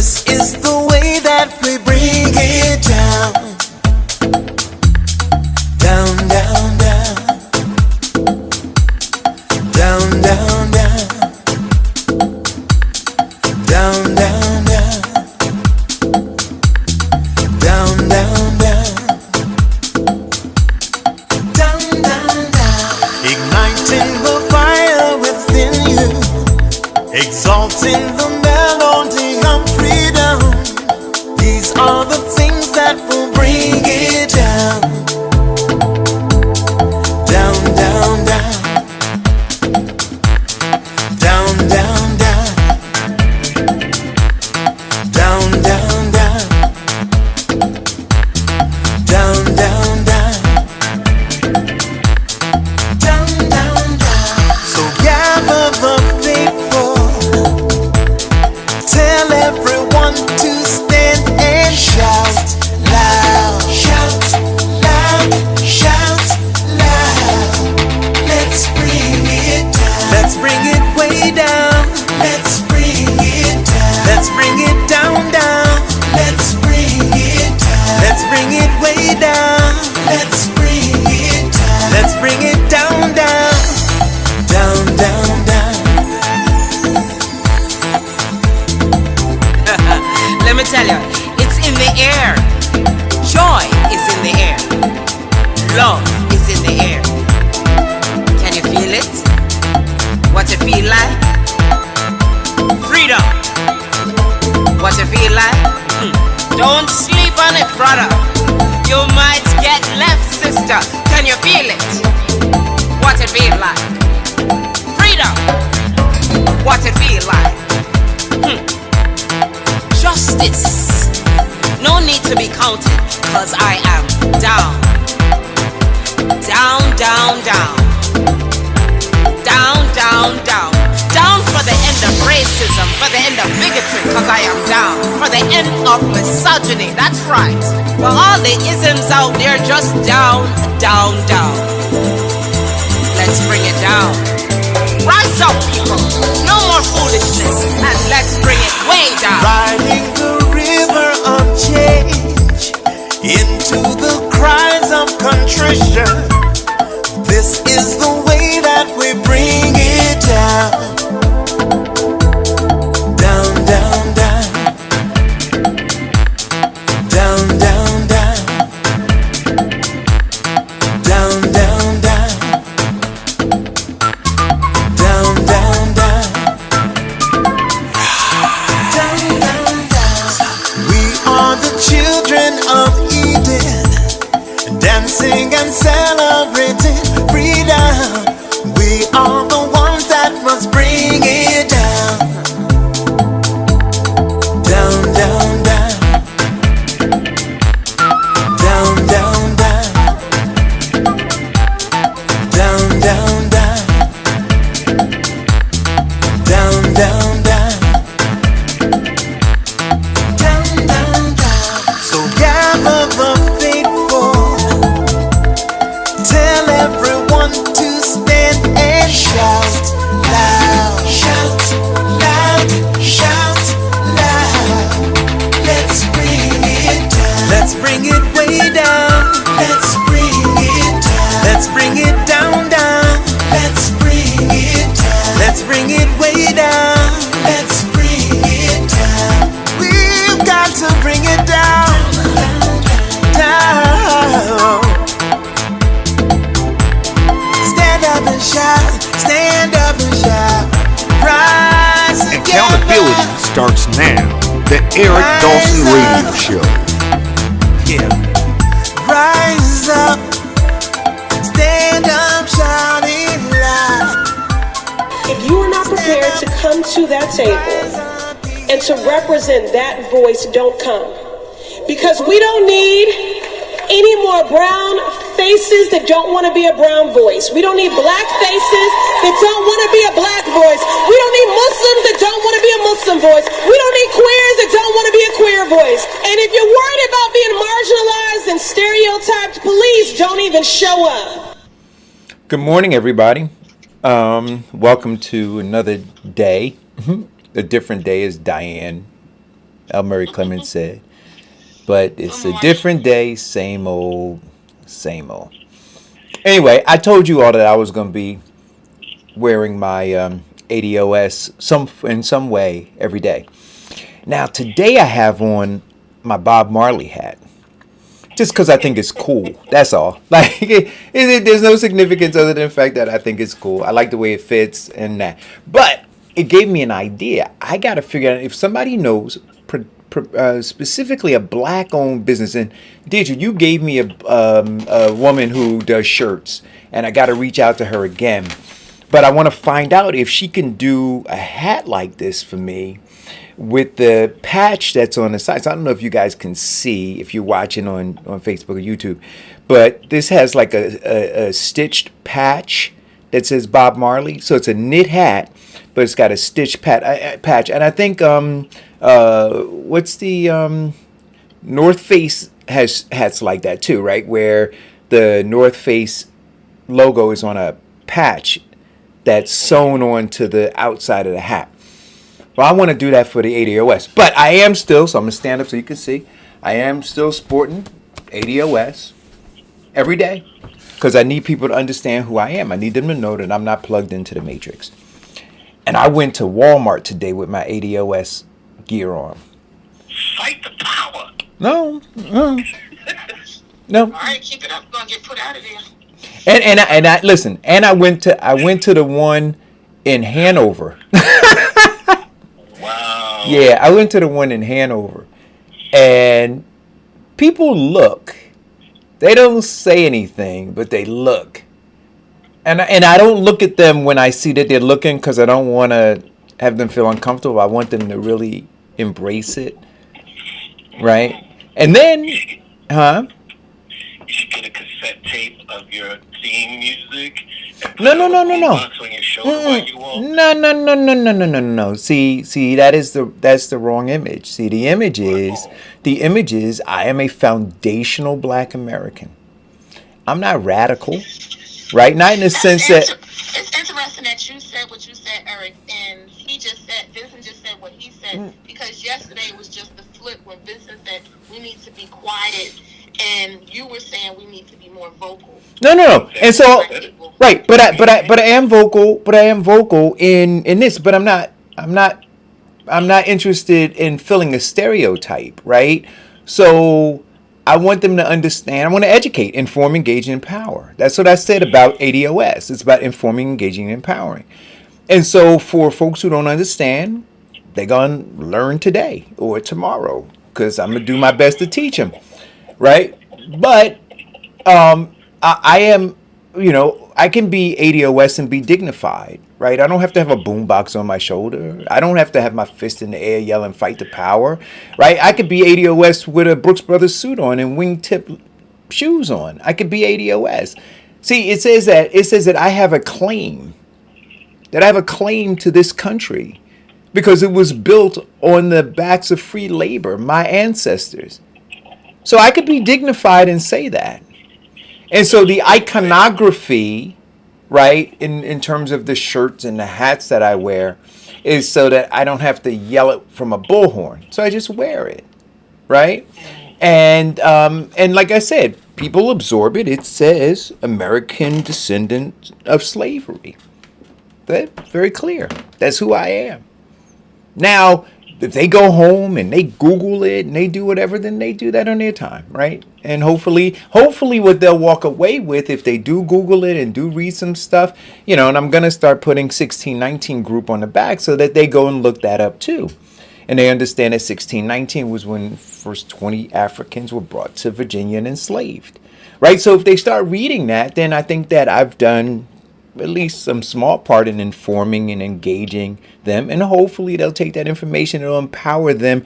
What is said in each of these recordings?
This is the way that we bring it down. Down, down, down. Down, down, down. Down, down, down. Down, down, down. Down, down, down. Igniting the fire within you, exalting the melody of freedom. These are the things that will bring it down. Down, down, down. Down, down, down. Down, down, down. Down, down, down. Down, down, down. So gather the faithful, tell everyone to stand and shout loud. Shout loud, shout loud. Let's bring it down. Let's bring it way down. Let's bring it down. Let's bring it down, down. Let's bring it down. Let's bring it way down. Let's bring it down. Let's bring it down, down. Down, down, down. Let me tell you, it's in the air. Joy is in the air. Love is in the air. Can you feel it? What it feel like? Freedom. What it feel like? Don't sleep on it, brother. You might get left, sister. Can you feel it? What it feel like? Freedom. What it feel like? Justice. No need to be counted, cause I am down. Down, down, down. Down, down, down. Down for the end of racism, for the end of bigotry, cause I am down. For the end of misogyny, that's right. For all the isms out there, just down, down, down. Let's bring it down. Rise up, people. No more foolishness, and let's bring it way down. Riding the river of change into the cries of contrition. This is the way that we bring it down. Down, down, down. Down, down, down. Down, down, down. Down, down, down. Down, down, down. We are the children of Eden, dancing and celebrating freedom. We are the ones that must bring it down. Down, down, down. Down, down, down. Down, down, down. Down, down, down. Down, down, down. So gather the faithful, tell everyone to stand and shout loud. Shout loud, shout loud. Let's bring it down. Let's bring it way down. Let's bring it down. Let's bring it down, down. Let's bring it down. Let's bring it way down. Let's bring it down. We've got to bring it down. Down. Stand up and shout. Stand up and shout. Rise together. Accountability starts now. The Eric Dawson Radio Show. Yeah. Rise up. Stand up, shouting loud. If you are not prepared to come to that table and to represent that voice, don't come. Because we don't need any more brown faces that don't want to be a brown voice. We don't need black faces that don't want to be a black voice. We don't need Muslims that don't want to be a Muslim voice. We don't need queers that don't want to be a queer voice. And if you're worried about being marginalized and stereotyped, please don't even show up. Good morning, everybody. Welcome to another day. A different day, as Diane L. Murray Clemens said. But it's a different day, same old, same old. Anyway, I told you all that I was going to be wearing my ADOS in some way every day. Now, today I have on my Bob Marley hat. Just because I think it's cool. That's all. Like, there's no significance other than the fact that I think it's cool. I like the way it fits and that. But it gave me an idea. I got to figure out if somebody knows specifically a black-owned business. And Deidre, you gave me a woman who does shirts, and I got to reach out to her again. But I want to find out if she can do a hat like this for me with the patch that's on the side. So I don't know if you guys can see if you're watching on Facebook or YouTube, but this has like a stitched patch that says Bob Marley. So it's a knit hat, but it's got a stitched patch. And I think what's the North Face has hats like that too, right? Where the North Face logo is on a patch that's sewn onto the outside of the hat. Well, I want to do that for the ADOS, but I am still, so I'm going to stand up so you can see, I am still sporting ADOS every day because I need people to understand who I am. I need them to know that I'm not plugged into the matrix. And I went to Walmart today with my ADOS gear on. Fight the power. No. All right, keep it up. You're going to get put out of there. And I listen, and I went to the one in Hanover. Wow. Yeah, I went to the one in Hanover, and people look. They don't say anything, but they look. And I don't look at them when I see that they're looking because I don't want to have them feel uncomfortable. I want them to really embrace it, right? And then, You should get a cassette tape of your theme music. No. Box on your shoulder while you walk. No. See, that's the wrong image. See, the image is I am a foundational Black American. I'm not radical, right? Not in the sense that. It's interesting that you said what you said, Eric, and Vincent just said what he said, because yesterday was just the flip when Vincent said we need to be quiet, and you were saying we need to be more vocal. No. And so, right, but I am vocal in this, but I'm not interested in filling a stereotype, right? So I want them to understand. I want to educate, inform, engage, and empower. That's what I said about ADOS. It's about informing, engaging, and empowering. And so for folks who don't understand, they're going to learn today or tomorrow because I'm going to do my best to teach them, right? But I am, I can be ADOS and be dignified, right? I don't have to have a boombox on my shoulder. I don't have to have my fist in the air yelling, fight the power, right? I could be ADOS with a Brooks Brothers suit on and wingtip shoes on. I could be ADOS. See, it says that I have a claim, to this country because it was built on the backs of free labor, my ancestors. So I could be dignified and say that. And so the iconography, right, in terms of the shirts and the hats that I wear, is so that I don't have to yell it from a bullhorn. So I just wear it, right? And like I said, people absorb it. It says American descendant of slavery. That's very clear. That's who I am. Now, if they go home and they Google it and they do whatever, then they do that on their time, right? And hopefully what they'll walk away with if they do Google it and do read some stuff, and I'm going to start putting 1619 group on the back so that they go and look that up too. And they understand that 1619 was when first 20 Africans were brought to Virginia and enslaved, right? So if they start reading that, then I think that I've done at least some small part in informing and engaging them, and hopefully they'll take that information and it'll empower them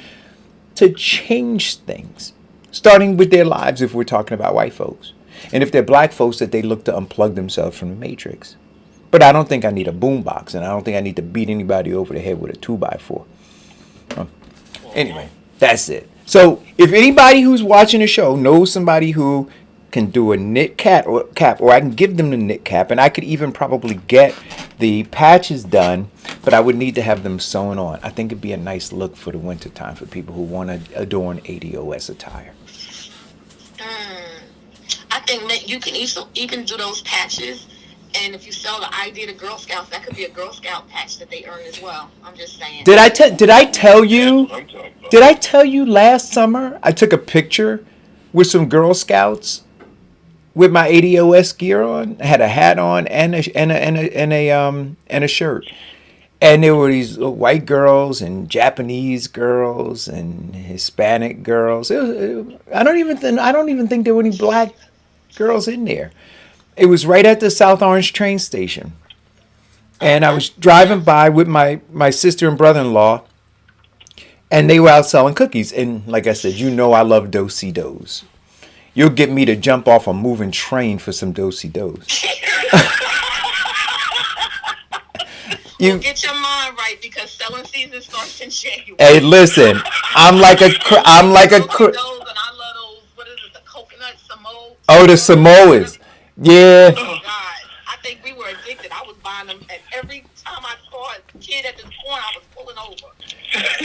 to change things, starting with their lives if we're talking about white folks. And if they're black folks, that they look to unplug themselves from the matrix. But I don't think I need a boombox, and I don't think I need to beat anybody over the head with a 2x4. Anyway, that's it. So if anybody who's watching the show knows somebody who can do a knit cap, or I can give them the knit cap, and I could even probably get the patches done, but I would need to have them sewn on. I think it'd be a nice look for the winter time for people who want to adorn ADOS attire. I think you can even do those patches, and if you sell the idea to Girl Scouts, that could be a Girl Scout patch that they earn as well. I'm just saying. Did I tell you? Did I tell you last summer I took a picture with some Girl Scouts with my ADOS gear on? I had a hat on and a shirt. And there were these white girls and Japanese girls and Hispanic girls. I don't even think there were any black girls in there. It was right at the South Orange train station. And I was driving by with my sister and brother-in-law, and they were out selling cookies. And like I said, I love do-si-dos. You'll get me to jump off a moving train for some do-si-dos. You get your mind right, because selling season starts in January. Hey, listen, I'm like a. Those, and I love those. What is it? The coconut Samoa. Oh, the Samoas. Yeah. Oh God, I think we were addicted. I was buying them, and every time I saw a kid at this corner, I was pulling over.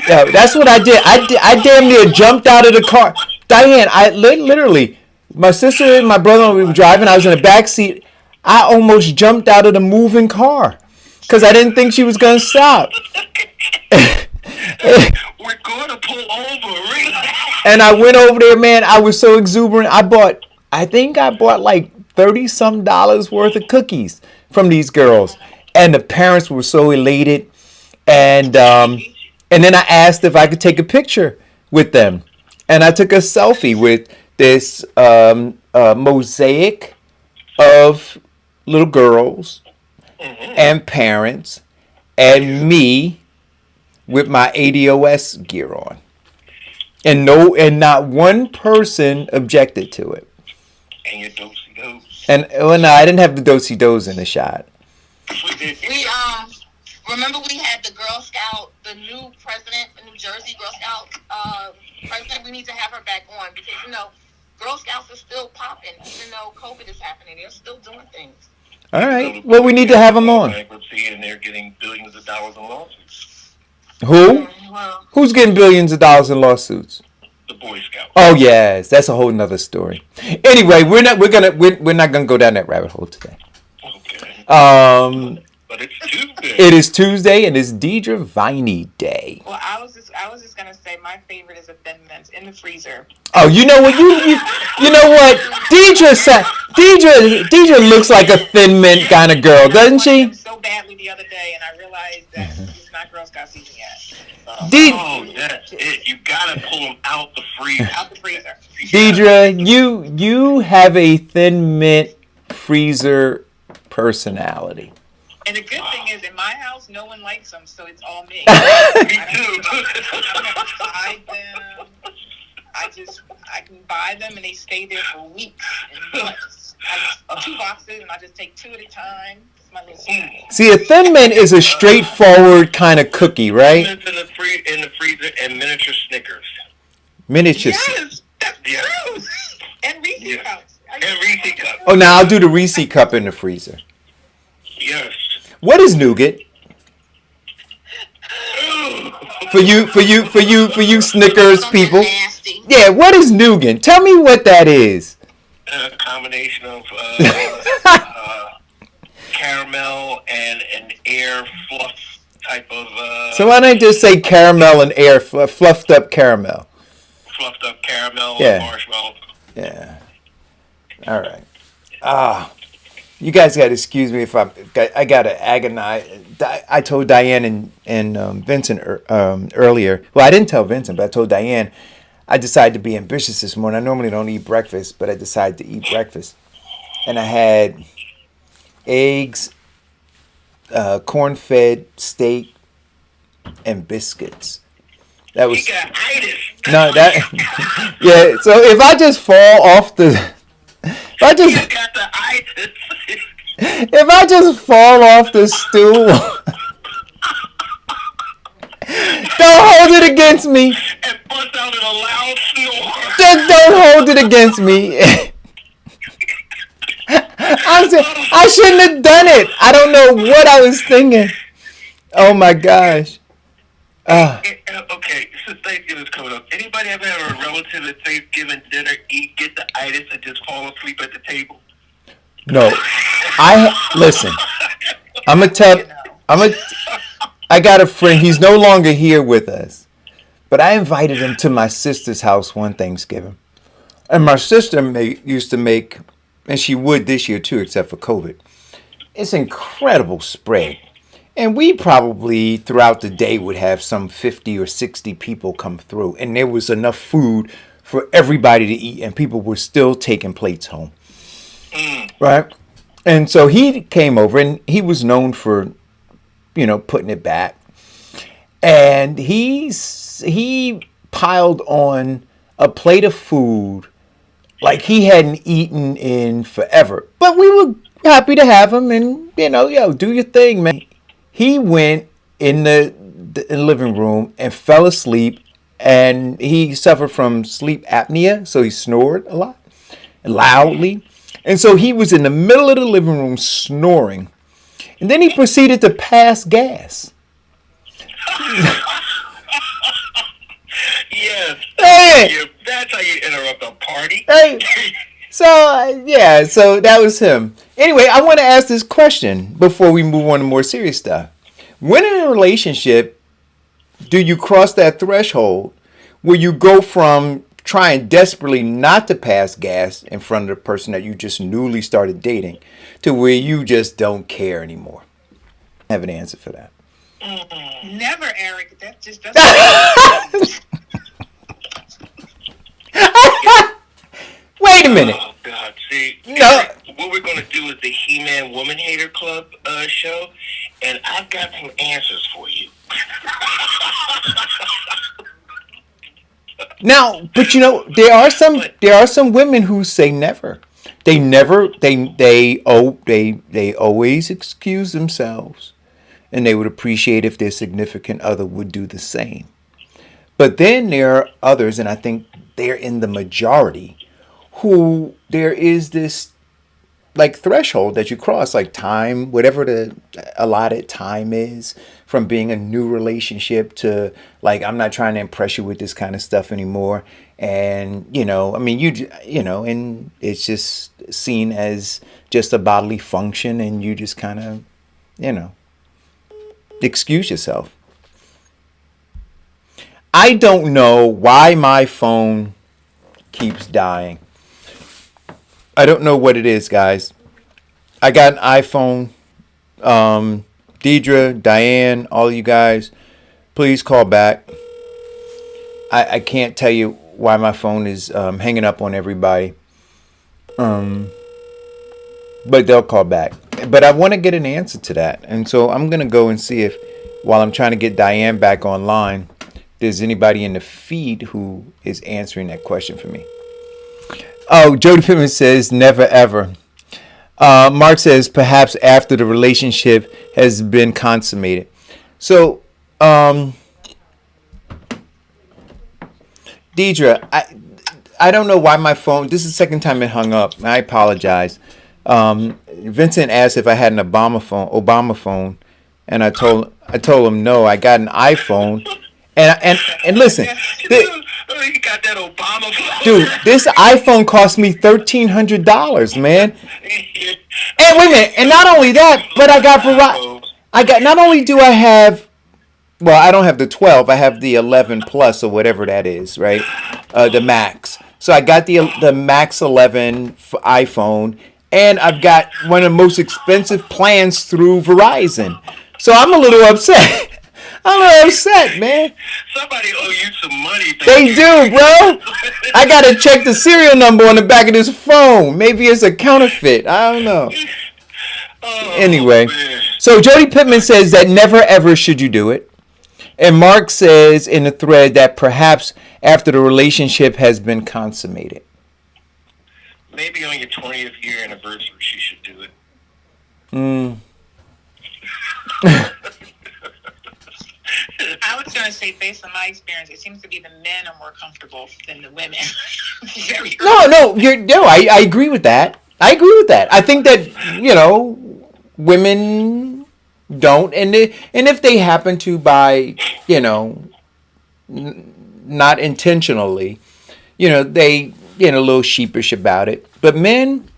Yeah, that's what I did. I damn near jumped out of the car. Diane, I literally, my sister and my brother were driving. I was in the back seat. I almost jumped out of the moving car because I didn't think she was going to stop. We're going to pull over, really. And I went over there, man. I was so exuberant. I think I bought like $30-some worth of cookies from these girls. And the parents were so elated. And then I asked if I could take a picture with them. And I took a selfie with this mosaic of little girls and parents and me with my ADOS gear on. And not one person objected to it. And your do-si-dos. And no, I didn't have the do-si-dos in the shot. We remember we had the Girl Scout, the new president, the New Jersey Girl Scout president. We need to have her back on, because Girl Scouts are still popping, even though COVID is happening. They're still doing things. All right. Well, we need to have them on. Bankruptcy, and they're getting billions of dollars in lawsuits. Who? Well, Who's getting billions of dollars in lawsuits? The Boy Scouts. Oh yes, that's a whole nother story. Anyway, we're not gonna go down that rabbit hole today. Okay. But it's Tuesday. It is Tuesday, and it's Deidre Viney Day. Well, I was just gonna say my favorite is a Thin Mint in the freezer. Oh, you know what? You know what? Deidre looks like a Thin Mint kind of girl, doesn't she? So badly the other day, and I realized that it's not Girl Scout season yet. That's it. You gotta pull them out the freezer. Out the freezer. Deidre, you have a Thin Mint freezer personality. And the good thing is, in my house, no one likes them, so it's all me. Me too. I don't buy them. I can buy them, and they stay there for weeks and months. I just 2 boxes, and I just take 2 at a time. It's my little snack. See, a Thin Mint is a straightforward kind of cookie, right? In the freezer, and miniature Snickers. Miniature. Yes, that's true. And Reese's cups. And Reese's cups. Oh, now I'll do the Reese cup in the freezer. Yes. What is nougat? For you Snickers people. Nasty. Yeah, what is nougat? Tell me what that is. A combination of caramel and an air fluff type of. So why don't I just say caramel and air, fluffed up caramel? Fluffed up caramel Yeah. and marshmallow. Yeah. All right. You guys got to excuse me if I got to agonize. I told Diane and Vincent earlier. Well, I didn't tell Vincent, but I told Diane I decided to be ambitious this morning. I normally don't eat breakfast, but I decided to eat breakfast. And I had eggs, corn-fed steak, and biscuits. That was no that. Yeah. So if I just fall off the. If I just fall off the stool, don't hold it against me. And bust out in a loud snore. Just don't hold it against me. I shouldn't have done it. I don't know what I was thinking. Oh my gosh. Okay, since Thanksgiving's coming up, anybody ever have a relative at Thanksgiving dinner get the itis and just fall asleep at the table? No. Listen. I'm gonna tell. I got a friend. He's no longer here with us, but I invited him to my sister's house one Thanksgiving, and my sister used to make, and she would this year too, except for COVID. It's incredible spread. And we probably throughout the day would have some 50 or 60 people come through. And there was enough food for everybody to eat. And people were still taking plates home. Right? And so he came over and he was known for, putting it back. And he piled on a plate of food like he hadn't eaten in forever. But we were happy to have him and, do your thing, man. He went in the living room and fell asleep, and he suffered from sleep apnea, so he snored a lot, loudly. And so he was in the middle of the living room snoring, and then he proceeded to pass gas. Yes. Hey. That's how you interrupt a party. Hey. So that was him. Anyway, I want to ask this question before we move on to more serious stuff. When in a relationship, do you cross that threshold where you go from trying desperately not to pass gas in front of the person that you just newly started dating to where you just don't care anymore? I have an answer for that. Never, Eric. That just doesn't. Wait a minute. Oh, God. See, No. what we're going to do is the He-Man Woman Hater Club show, and I've got some answers for you. Now, but there are some women who say never. They always excuse themselves, and they would appreciate if their significant other would do the same. But then there are others, and I think they're in the majority, who there is this like threshold that you cross, like time, whatever the allotted time is, from being a new relationship to like, I'm not trying to impress you with this kind of stuff anymore. And, and it's just seen as just a bodily function, and you just kind of, excuse yourself. I don't know why my phone keeps dying. I don't know what it is, guys. I got an iPhone. Deidre, Diane, all you guys, please call back. I can't tell you why my phone is hanging up on everybody. But they'll call back. But I want to get an answer to that. And so I'm going to go and see if, while I'm trying to get Diane back online, there's anybody in the feed who is answering that question for me. Oh, Jody Pittman says, never ever. Mark says, perhaps after the relationship has been consummated. So, Deidre, I don't know why my phone, this is the second time it hung up. I apologize. Vincent asked if I had an Obama phone, and I told him no, I got an iPhone. And listen, you got that Obama phone. dude, this iPhone cost me $1,300, man. And wait a minute, and not only that, but I got Verizon. Not only do I have, well, I don't have the 12, I have the 11 Plus or whatever that is, right? The Max. So I got the Max 11 iPhone, and I've got one of the most expensive plans through Verizon. So I'm a little upset. I'm a little upset, man. Somebody owe you some money. They do, bro. I gotta check the serial number on the back of this phone. Maybe it's a counterfeit. I don't know. Anyway, so Jody Pittman says that never ever should you do it. And Mark says in the thread that perhaps after the relationship has been consummated. Maybe on your 20th year anniversary, she should do it. I was going to say, based on my experience, it seems to be the men are more comfortable than the women. No, I agree with that. I agree with that. I think that, women don't, and if they happen to by, not intentionally, they get a little sheepish about it. But men,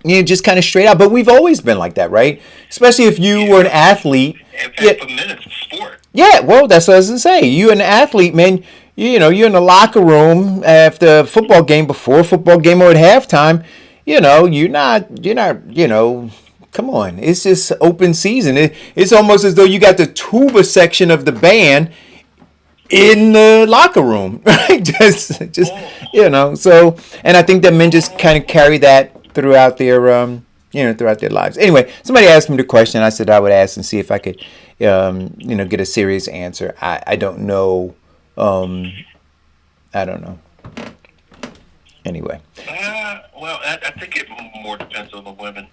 just kind of straight out. But we've always been like that, right? Especially if you were an athlete. In fact, Yeah, for men, it's a sport. yeah, well, that's what I was gonna say. You an athlete, man. You're in the locker room after a football game, before a football game, or at halftime. You're not. Come on, it's just open season. It's almost as though you got the tuba section of the band in the locker room, right? just. So, and I think that men just kind of carry that throughout throughout their lives. Anyway, somebody asked me the question. I said I would ask and see if I could, get a serious answer. I don't know. I don't know. Anyway. Well, I think it more depends on the women.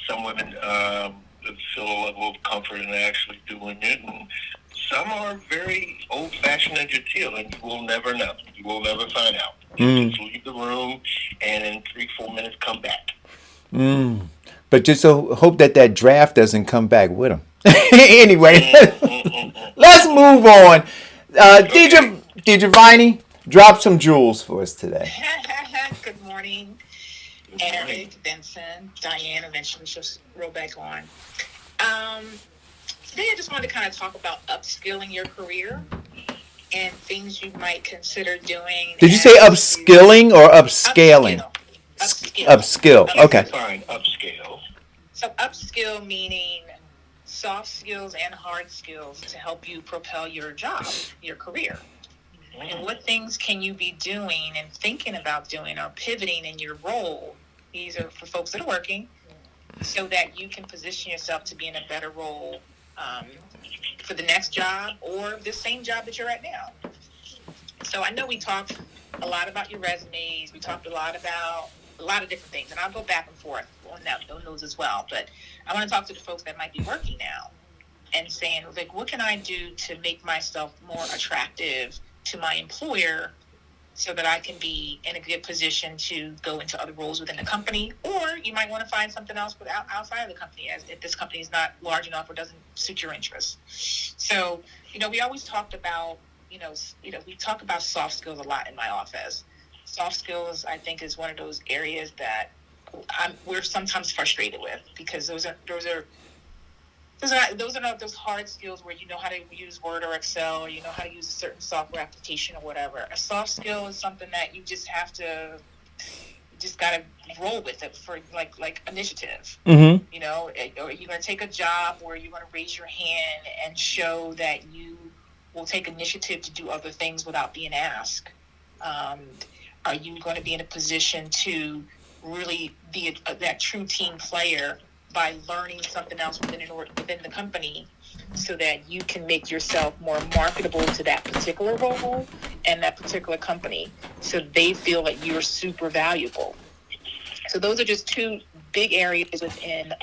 Some women feel a level of comfort in actually doing it, and some are very old-fashioned and genteel, and you will never know. You will never find out. You just leave the room, and in 3-4 minutes, come back. But just hope that draft doesn't come back with them. Anyway, let's move on. Deidre Viney, drop some jewels for us today. Good morning, Eric, Vincent, Diane. Eventually she'll roll back on. Today I just wanted to kind of talk about upskilling your career and things you might consider doing. Did you say upskilling or upscaling? Upskill. Okay. Fine, upscale. So upskill meaning soft skills and hard skills to help you propel your job, your career. And what things can you be doing and thinking about doing or pivoting in your role? These are for folks that are working, so that you can position yourself to be in a better role for the next job or the same job that you're at now. So I know we talked a lot about your resumes. We talked a lot about a lot of different things, and I'll go back and forth on those as well. But I want to talk to the folks that might be working now and saying, like, what can I do to make myself more attractive to my employer so that I can be in a good position to go into other roles within the company? Or you might want to find something else outside of the company, as if this company is not large enough or doesn't suit your interests. So, we always talked about, we talk about soft skills a lot in my office. Soft skills, I think, is one of those areas that we're sometimes frustrated with, because those are not those hard skills where you know how to use Word or Excel, or you know how to use a certain software application or whatever. A soft skill is something that you just have to, gotta roll with it for like initiative. Mm-hmm. Or you're gonna take a job where you're gonna raise your hand and show that you will take initiative to do other things without being asked. Are you going to be in a position to really be that true team player by learning something else within the company, so that you can make yourself more marketable to that particular role and that particular company, so they feel that you're super valuable? So those are just two big areas within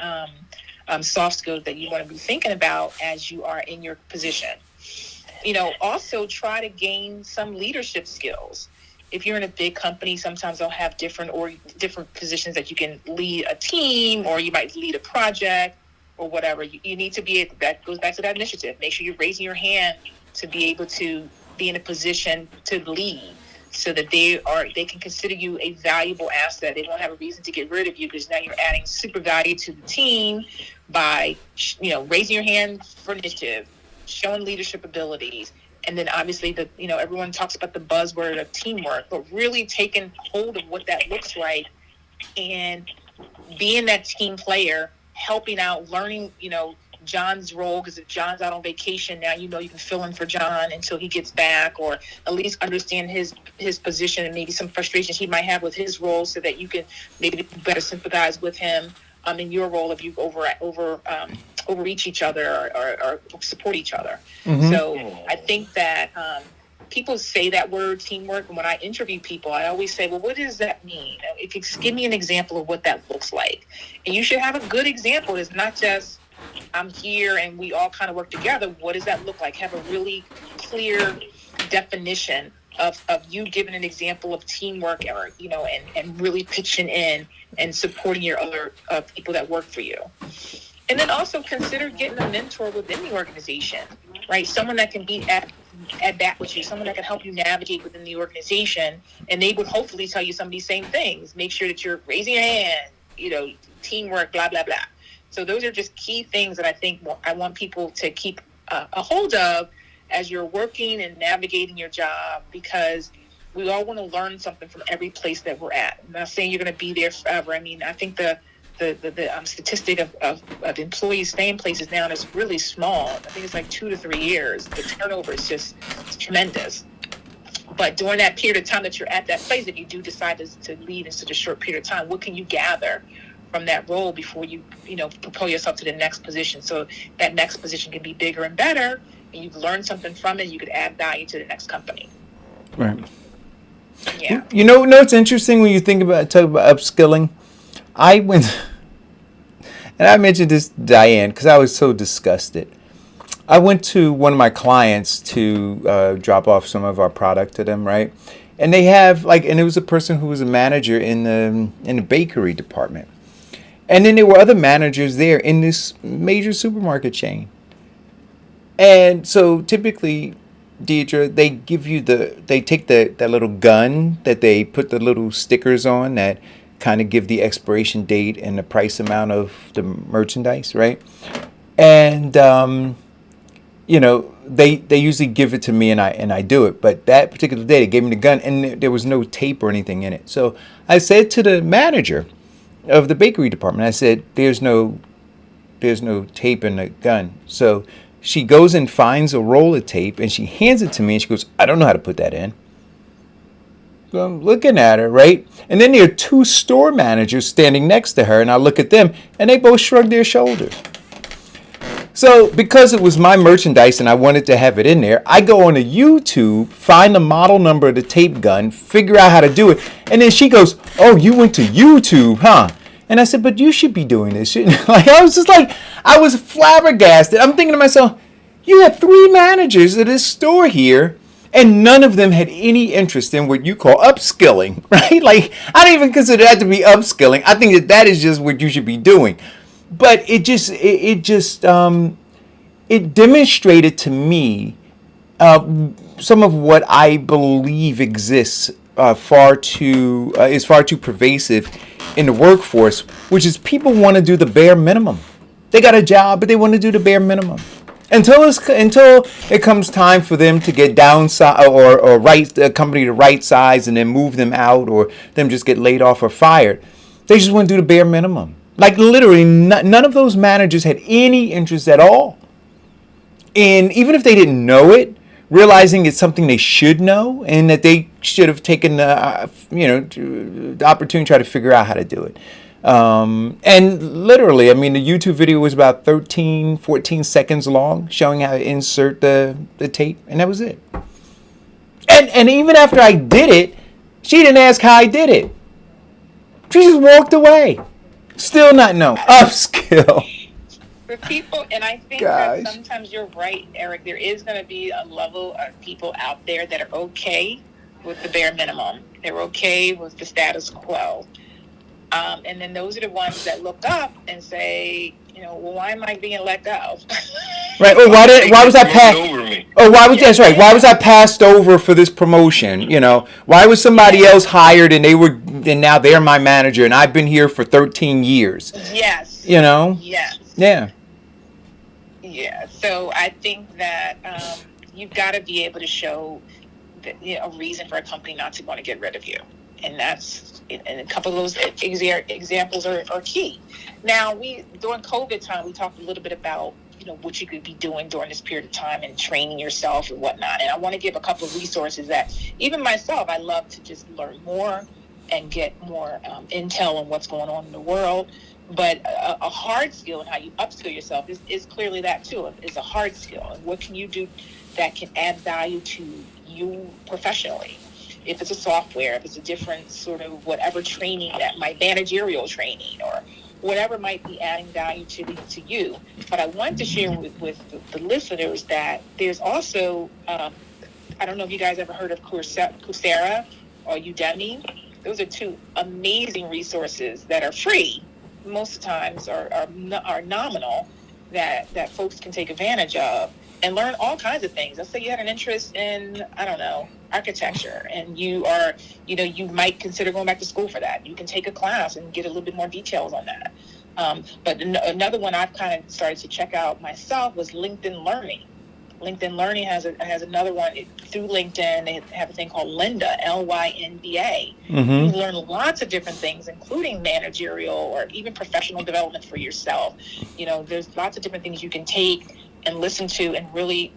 soft skills that you want to be thinking about as you are in your position. Also try to gain some leadership skills. If you're in a big company, sometimes they'll have different positions that you can lead a team, or you might lead a project or whatever. You need to that goes back to that initiative. Make sure you're raising your hand to be able to be in a position to lead, so that they can consider you a valuable asset. They won't have a reason to get rid of you, because now you're adding super value to the team by, raising your hand for initiative, showing leadership abilities. And then obviously everyone talks about the buzzword of teamwork, but really taking hold of what that looks like and being that team player, helping out, learning, John's role, because if John's out on vacation now, you can fill in for John until he gets back, or at least understand his position and maybe some frustrations he might have with his role, so that you can maybe better sympathize with him in your role if you overreach each other or support each other. Mm-hmm. So I think that people say that word teamwork, and when I interview people, I always say, well, what does that mean? If you give me an example of what that looks like. And you should have a good example. It's not just I'm here and we all kind of work together. What does that look like? Have a really clear definition of you giving an example of teamwork, or and really pitching in and supporting your other people that work for you. And then also consider getting a mentor within the organization, right? Someone that can be at bat with you, someone that can help you navigate within the organization, and they would hopefully tell you some of these same things. Make sure that you're raising your hand, teamwork, blah, blah, blah. So those are just key things that I think I want people to keep a hold of as you're working and navigating your job, because we all want to learn something from every place that we're at. I'm not saying you're going to be there forever. I mean, I think the statistic of employees staying places now is really small. I think it's like 2 to 3 years. The turnover is just tremendous. But during that period of time that you're at that place, if you do decide to leave in such a short period of time, what can you gather from that role before you propel yourself to the next position? So that next position can be bigger and better, and you've learned something from it. You could add value to the next company. Right. Yeah. It's interesting when you talk about upskilling. I went, and I mentioned this to Diane because I was so disgusted. I went to one of my clients to drop off some of our product to them, right? And they have and it was a person who was a manager in the bakery department, and then there were other managers there in this major supermarket chain. And so typically, Deidre, they give you they take that little gun that they put the little stickers on that kind of give the expiration date and the price amount of the merchandise, right? And they usually give it to me and I do it. But that particular day, they gave me the gun and there was no tape or anything in it. So I said to the manager of the bakery department, I said, "There's no tape in the gun." So she goes and finds a roll of tape and she hands it to me and she goes, "I don't know how to put that in." So I'm looking at her, right? And then there are 2 store managers standing next to her, and I look at them and they both shrug their shoulders. So because it was my merchandise and I wanted to have it in there, I go on to YouTube, find the model number of the tape gun, figure out how to do it. And then she goes, "Oh, you went to YouTube, huh?" And I said, "But you should be doing this." I was flabbergasted. I'm thinking to myself, you have 3 managers at this store here, and none of them had any interest in what you call upskilling, right? I don't even consider that to be upskilling. I think that is just what you should be doing. But it demonstrated to me some of what I believe exists is far too pervasive in the workforce, which is people want to do the bare minimum. They got a job, but they want to do the bare minimum. Until it comes time for them to get downside or right the company to right size and then move them out, or them just get laid off or fired. They just want to do the bare minimum. Literally, none of those managers had any interest at all. And even if they didn't know it, realizing it's something they should know and that they should have taken the opportunity to try to figure out how to do it. And literally, I mean, the YouTube video was about 14 seconds long, showing how to insert the tape, and that was it. And even after I did it, she didn't ask how I did it. She just walked away. Still not know. Upskill. For people, and I think that sometimes you're right, Eric, there is going to be a level of people out there that are okay with the bare minimum. They're okay with the status quo. And then those are the ones that look up and say, well, why am I being let go? Right. Or why was I passed over me? Or why was that's right? Why was I passed over for this promotion? Why was somebody else hired and now they're my manager and I've been here for 13 years? Yes. Yes. Yeah. Yeah. So I think that you've got to be able to show a reason for a company not to want to get rid of you. And a couple of those examples are key. Now, during COVID time, we talked a little bit about, what you could be doing during this period of time and training yourself and whatnot. And I want to give a couple of resources that even myself, I love to just learn more and get more intel on what's going on in the world. But a hard skill and how you upskill yourself is clearly that too. It's a hard skill. And what can you do that can add value to you professionally? If it's a software, if it's a different sort of whatever training that might, managerial training or whatever might be adding value to you. But I wanted to share with the listeners that there's also, I I don't know if you guys ever heard of Coursera or Udemy. Those are two amazing resources that are free. Most of the times are nominal that folks can take advantage of and learn all kinds of things. Let's say you had an interest in, I don't know, architecture, and you might consider going back to school for that. You can take a class and get a little bit more details on that. But another one I've kind of started to check out myself was LinkedIn Learning. LinkedIn Learning has another one through LinkedIn. They have a thing called Lynda, Lynda. Mm-hmm. You learn lots of different things, including managerial or even professional development for yourself. There's lots of different things you can take and listen to and really,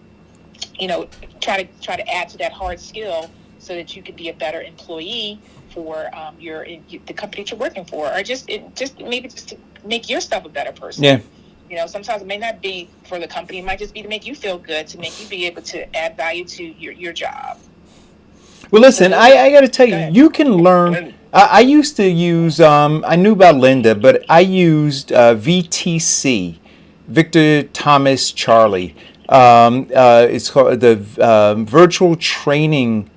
try to add to that hard skill so that you can be a better employee for the company that you're working for, or just to make yourself a better person. Yeah. Sometimes it may not be for the company. It might just be to make you feel good, to make you be able to add value to your job. Well, listen, I got to tell you, you can learn. I used to use, I knew about Lynda, but I used VTC, Victor Thomas Charlie. It's called the Virtual Training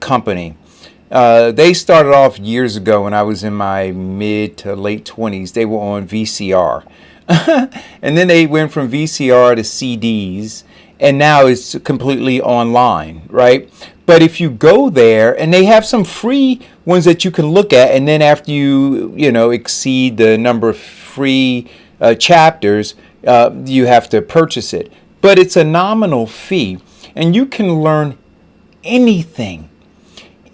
Company. They started off years ago when I was in my mid to late 20s. They were on VCR. And then they went from VCR to CDs, and now it's completely online, right? But if you go there, and they have some free ones that you can look at, and then after you exceed the number of free chapters, you have to purchase it. But it's a nominal fee, and you can learn anything.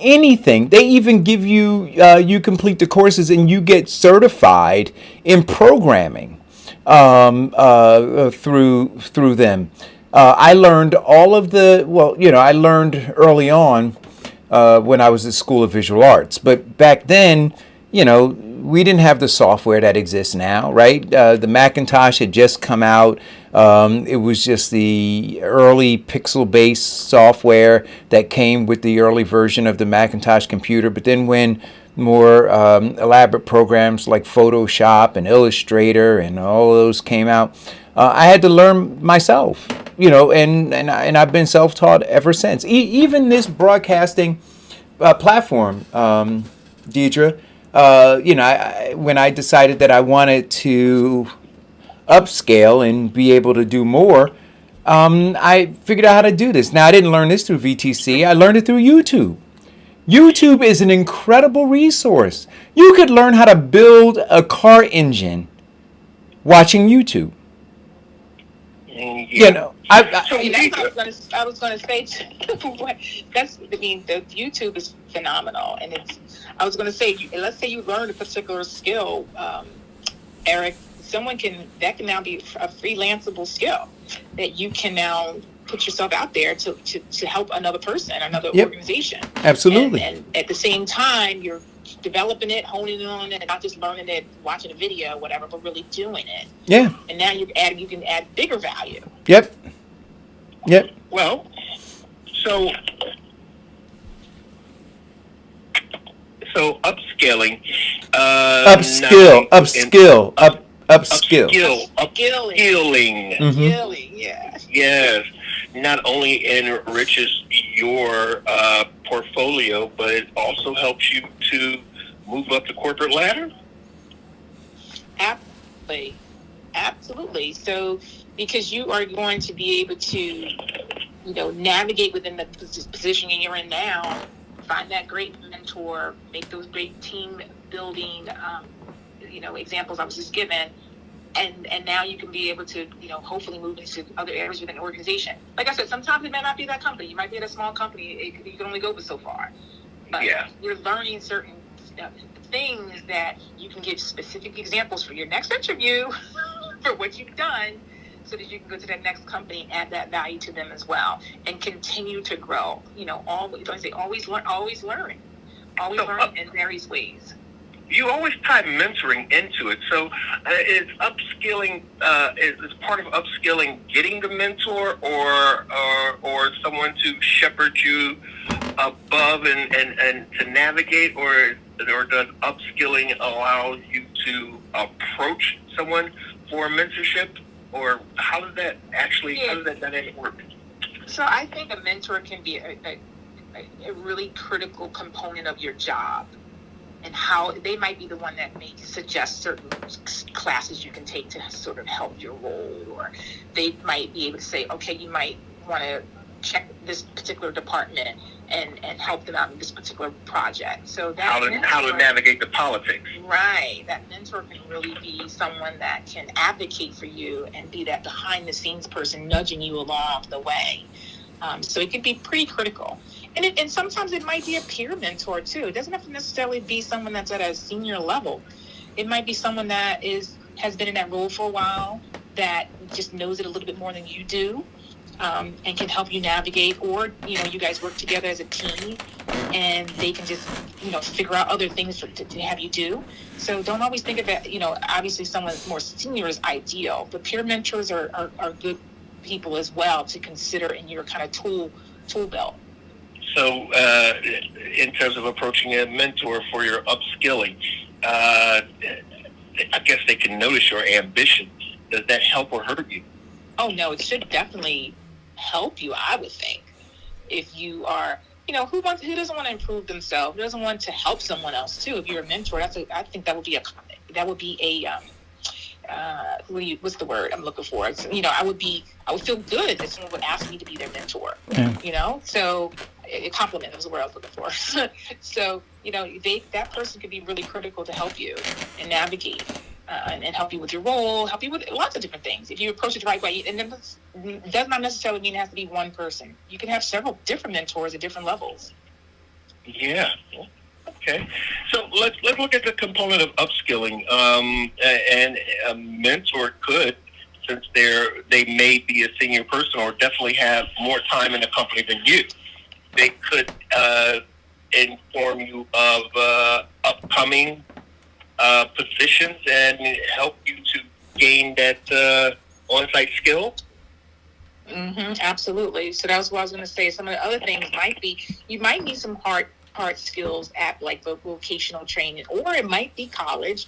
They even give you you complete the courses and you get certified in programming through them. I learned all of I learned early on when I was at School of Visual Arts, but back then, we didn't have the software that exists now, right? The Macintosh had just come out. It was just the early pixel-based software that came with the early version of the Macintosh computer. But then when more elaborate programs like Photoshop and Illustrator and all of those came out, I had to learn myself, and I've been self-taught ever since. Even this broadcasting platform, Deidre, when I decided that I wanted to upscale and be able to do more, I figured out how to do this. Now, I didn't learn this through VTC. I learned it through YouTube. YouTube is an incredible resource. You could learn how to build a car engine watching YouTube. Yeah. I was going to say the YouTube is phenomenal, and I was going to say, let's say you learned a particular skill, Eric. That can now be a freelanceable skill that you can now put yourself out there to help another person, another organization. Absolutely. And at the same time, you're developing it, honing in on it, and not just learning it, watching a video, whatever, but really doing it. Yeah. And now you can add bigger value. Yep. Well, so upscaling. Upskilling. Upskilling, yes. Yes. Not only enriches your portfolio, but it also helps you to move up the corporate ladder? Absolutely. So, because you are going to be able to, navigate within the position you're in now, find that great mentor, make those great team building, examples I was just given, and now you can be able to, hopefully move into other areas within the organization. Like I said, sometimes it may not be that company. You might be at a small company. You can only go but so far. But you're learning certain things that you can give specific examples for your next interview for what you've done, so that you can go to that next company and add that value to them as well, and continue to grow. Always learning in various ways. You always tie mentoring into it. So is upskilling, is part of upskilling getting the mentor or someone to shepherd you above and to navigate, or does upskilling allow you to approach someone for mentorship, or how does that dynamic work? So I think a mentor can be a really critical component of your job, and how they might be the one that may suggest certain classes you can take to sort of help your role, or they might be able to say, okay, you might want to check this particular department and help them out in this particular project. So that how to navigate the politics. Right. That mentor can really be someone that can advocate for you and be that behind the scenes person nudging you along the way. So it can be pretty critical. And sometimes it might be a peer mentor too. It doesn't have to necessarily be someone that's at a senior level. It might be someone that has been in that role for a while, that just knows it a little bit more than you do, and can help you navigate. Or, you guys work together as a team, and they can just, figure out other things to have you do. So don't always think of it, obviously someone more senior is ideal, but peer mentors are good people as well to consider in your kind of tool belt. So, in terms of approaching a mentor for your upskilling, I guess they can notice your ambition. Does that help or hurt you? Oh, no, it should definitely help you, I would think. If you are, who doesn't want to improve themselves? Who doesn't want to help someone else too? If you're a mentor, I think that would be what's the word I'm looking for? I would feel good if someone would ask me to be their mentor. Yeah. So a compliment was the word I was looking for. So that person could be really critical to help you and navigate and help you with your role, help you with lots of different things. If you approach it the right way, and it does not necessarily mean it has to be one person. You can have several different mentors at different levels. Yeah. Okay, so let's look at the component of upskilling. And a mentor could, since they may be a senior person or definitely have more time in the company than you, they could inform you of upcoming positions and help you to gain that on-site skill. Absolutely. So that was what I was going to say. Some of the other things might be, you might need some hard skills at like the vocational training, or it might be college,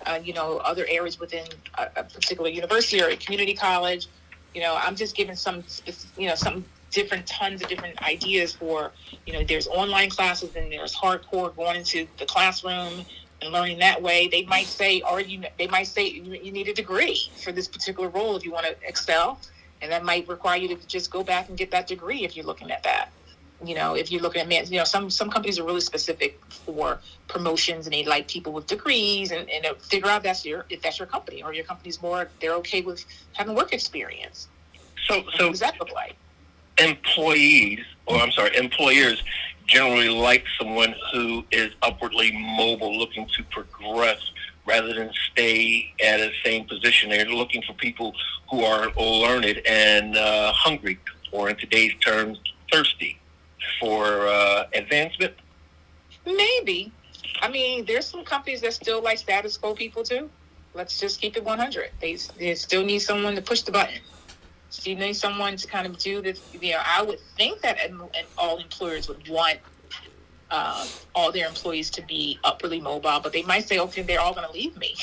other areas within a particular university or a community college. I'm just giving some different, tons of different ideas for, there's online classes and there's hardcore going into the classroom and learning that way. They might say, you need a degree for this particular role if you want to excel. And that might require you to just go back and get that degree if you're looking at that. If you're looking at some companies are really specific for promotions, and they like people with degrees, and figure out if that's your company, or your company's more, they're okay with having work experience. So what does that look like? Employers generally like someone who is upwardly mobile, looking to progress rather than stay at a same position. They're looking for people who are learned and hungry, or in today's terms, thirsty for advancement. Maybe. I mean, there's some companies that still like status quo people too. Let's just keep it 100. They still need someone to push the button. So you need someone to kind of do this. I would think that all employers would want all their employees to be upwardly mobile, but they might say, okay, they're all going to leave me.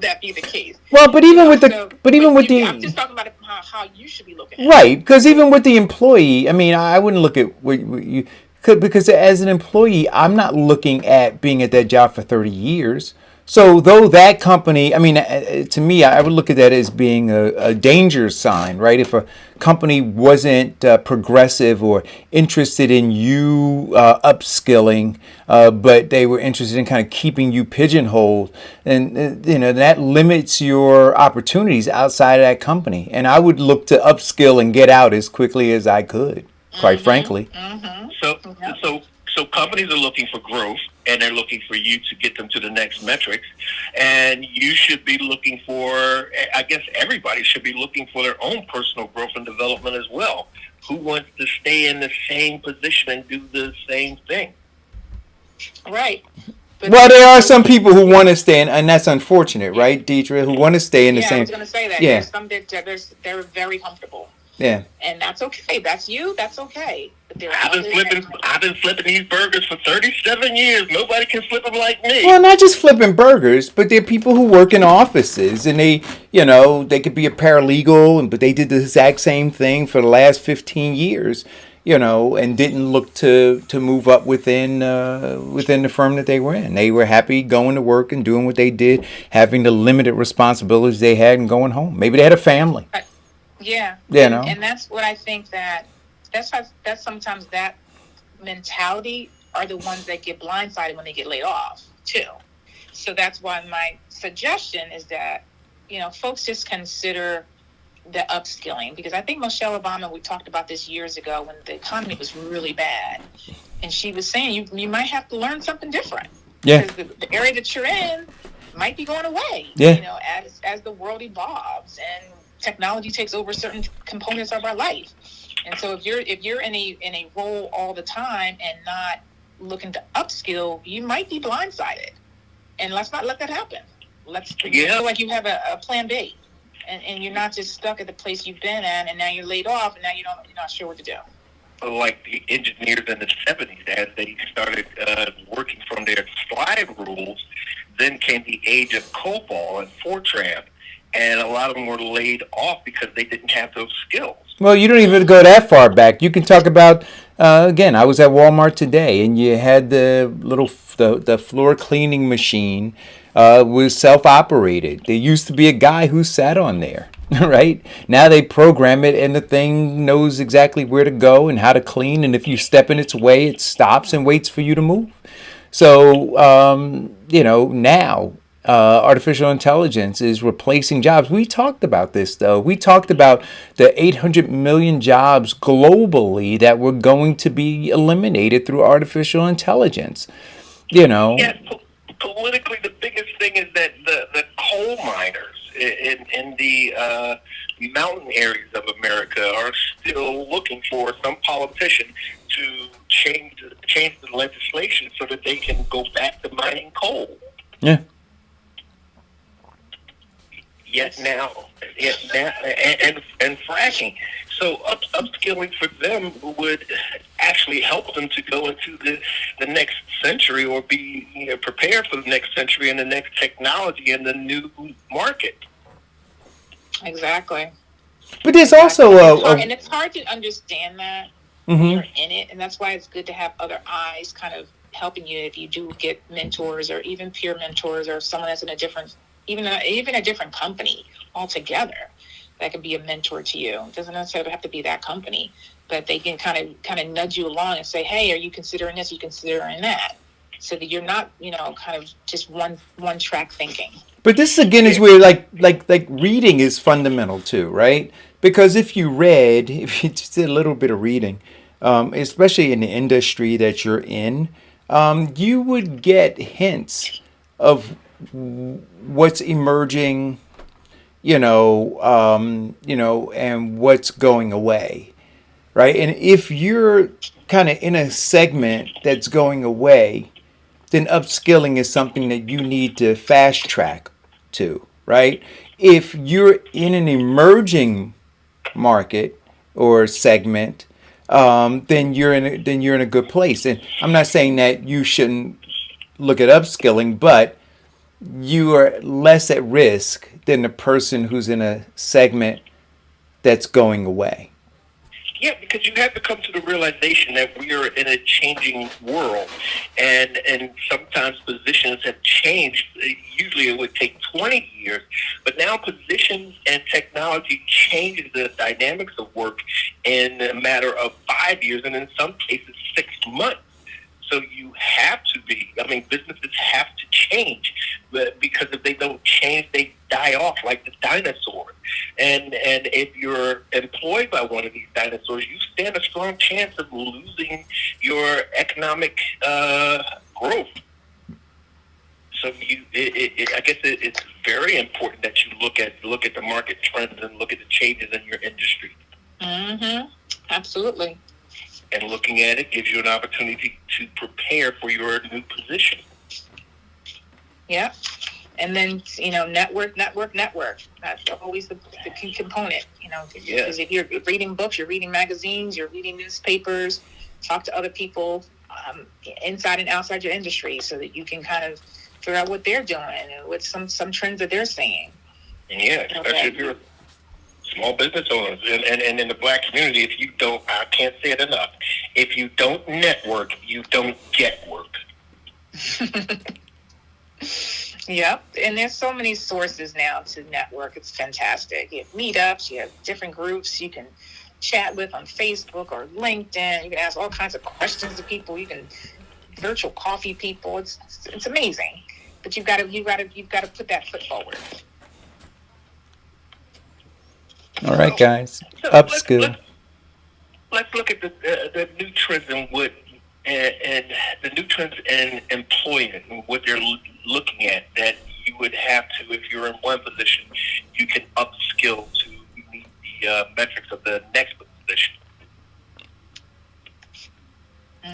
That be the case. Well, but even with I'm just talking about how you should be looking at it. Right, because even with the employee, I mean, I wouldn't look at what you could, because as an employee, I'm not looking at being at that job for 30 years. So though that company, I mean, to me, I would look at that as being a danger sign, right? If a company wasn't progressive or interested in you upskilling, but they were interested in kind of keeping you pigeonholed, and that limits your opportunities outside of that company. And I would look to upskill and get out as quickly as I could, quite frankly. So companies are looking for growth, and they're looking for you to get them to the next metrics. And you should be looking for, I guess everybody should be looking for their own personal growth and development as well. Who wants to stay in the same position and do the same thing? Right. But well, there are some people who want to stay in, and that's unfortunate, right, Deidre, who want to stay in the same. Yeah, I was going to say that. Yeah. There's some that they're very comfortable. Yeah. And that's okay. That's you. That's okay. But I've been flipping these burgers for 37 years. Nobody can flip them like me. Well, not just flipping burgers, but there are people who work in offices, and they could be a paralegal, but they did the exact same thing for the last 15 years. and didn't look to move up within the firm that they were in. They were happy going to work and doing what they did, having the limited responsibilities they had, and going home. Maybe they had a family. Yeah. You know. And that's what I think that's sometimes that mentality are the ones that get blindsided when they get laid off too. So that's why my suggestion is that, folks just consider the upskilling, because I think Michelle Obama, we talked about this years ago when the economy was really bad, and she was saying you might have to learn something different. Yeah. Because the area that you're in might be going away. Yeah. As the world evolves and technology takes over certain components of our life. And so if you're in a role all the time and not looking to upskill, you might be blindsided. And let's not let that happen. Let's feel like you have a plan B, and you're not just stuck at the place you've been at, and now you're laid off, and now you're not sure what to do. Like the engineers in the 70s, as they started working from their slide rules, then came the age of COBOL and Fortran, and a lot of them were laid off because they didn't have those skills. Well, you don't even go that far back. You can talk about, again, I was at Walmart today, and you had the floor cleaning machine was self-operated. There used to be a guy who sat on there, right? Now they program it, and the thing knows exactly where to go and how to clean, and if you step in its way, it stops and waits for you to move. So, now artificial intelligence is replacing jobs. We talked about this, though. We talked about the 800 million jobs globally that were going to be eliminated through artificial intelligence. Yeah, politically, the biggest thing is that the coal miners in the mountain areas of America are still looking for some politician to change the legislation so that they can go back to mining coal. Yeah. And fracking. So upskilling for them would actually help them to go into the next century, or be prepared for the next century and the next technology and the new market. Exactly. But there's also and it's hard to understand that when you're in it, and that's why it's good to have other eyes kind of helping you if you do get mentors or even peer mentors or someone that's in a different, even a different company altogether that can be a mentor to you. It doesn't necessarily have to be that company, but they can kind of nudge you along and say, hey, are you considering this? Are you considering that? So that you're not, kind of just one track thinking. But this again is where like reading is fundamental too, right? Because if you just did a little bit of reading, especially in the industry that you're in, you would get hints of what's emerging, and what's going away, right? And if you're kind of in a segment that's going away, then upskilling is something that you need to fast track to, right? If you're in an emerging market or segment, then you're in a good place. And I'm not saying that you shouldn't look at upskilling, but you are less at risk than the person who's in a segment that's going away. Yeah, because you have to come to the realization that we are in a changing world, and sometimes positions have changed. Usually it would take 20 years, but now positions and technology changes the dynamics of work in a matter of 5 years, and in some cases 6 months. So you have to businesses have to change, but because if they don't change, they die off like the dinosaurs. And if you're employed by one of these dinosaurs, you stand a strong chance of losing your economic growth. So I guess it's very important that you look at the market trends and look at the changes in your industry. Mm-hmm. Absolutely. And looking at it gives you an opportunity to prepare for your new position. Yeah. And then, network. That's always the key component, because if you're reading books, you're reading magazines, you're reading newspapers, talk to other people inside and outside your industry so that you can kind of figure out what they're doing and what some trends that they're seeing. Yeah, especially if you're a small business owners, and in the black community, if you don't, I can't say it enough, if you don't network, you don't get work. Yep, and there's so many sources now to network. It's fantastic. You have meetups, you have different groups you can chat with on Facebook or LinkedIn. You can ask all kinds of questions to people. You can virtual coffee people. It's amazing, but you've got to put that foot forward. All right, guys. So Upskill. let's look at the new trends and what and the new trends in employment and what they're looking at that you would have to, if you're in one position, you can upskill to meet the metrics of the next position.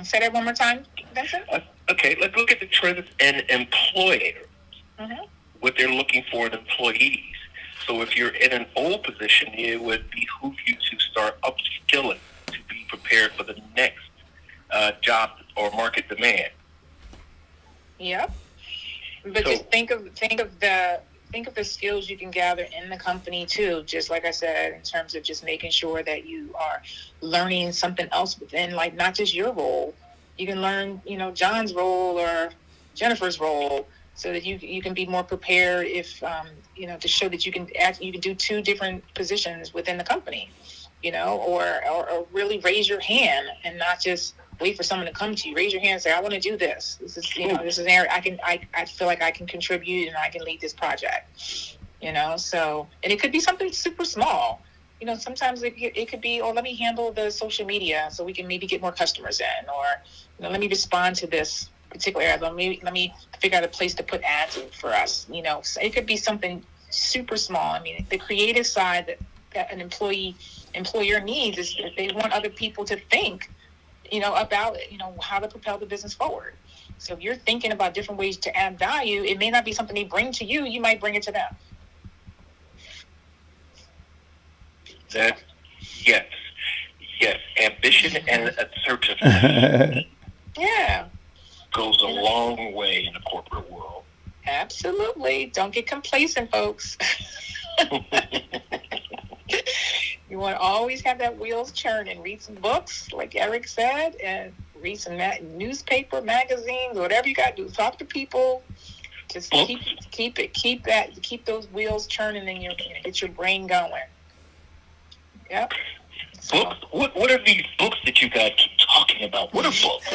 Say that one more time, Vincent. Okay, let's look at the trends in employers, what they're looking for in employees. So if you're in an old position, it would behoove you to start upskilling to be prepared for the next job or market demand. Yep. But just think of the skills you can gather in the company too. Just like I said, in terms of just making sure that you are learning something else within, like not just your role. You can learn, John's role or Jennifer's role, so that you can be more prepared if to show that you can do two different positions within the company, or really raise your hand and not just wait for someone to come to you. Raise your hand and say, I want to do this. This is this is an area I feel like I can contribute and I can lead this project. So, and it could be something super small. Sometimes it could be, let me handle the social media so we can maybe get more customers in, or let me respond to this particular ad. Let me figure out a place to put ads in for us. So it could be something super small. I mean, the creative side that an employer needs is that they want other people to think, about how to propel the business forward. So if you're thinking about different ways to add value, it may not be something they bring to you. You might bring it to them. Yes, ambition and assertiveness. Yeah. Goes a long way in the corporate world. Absolutely. Don't get complacent, folks. You want to always have that wheels churning. Read some books, like Eric said, and read some newspaper, magazines, whatever you got to do. Talk to people. Just keep those wheels churning and get your brain going. Yep. Books? What are these books that you guys keep talking about? What are books?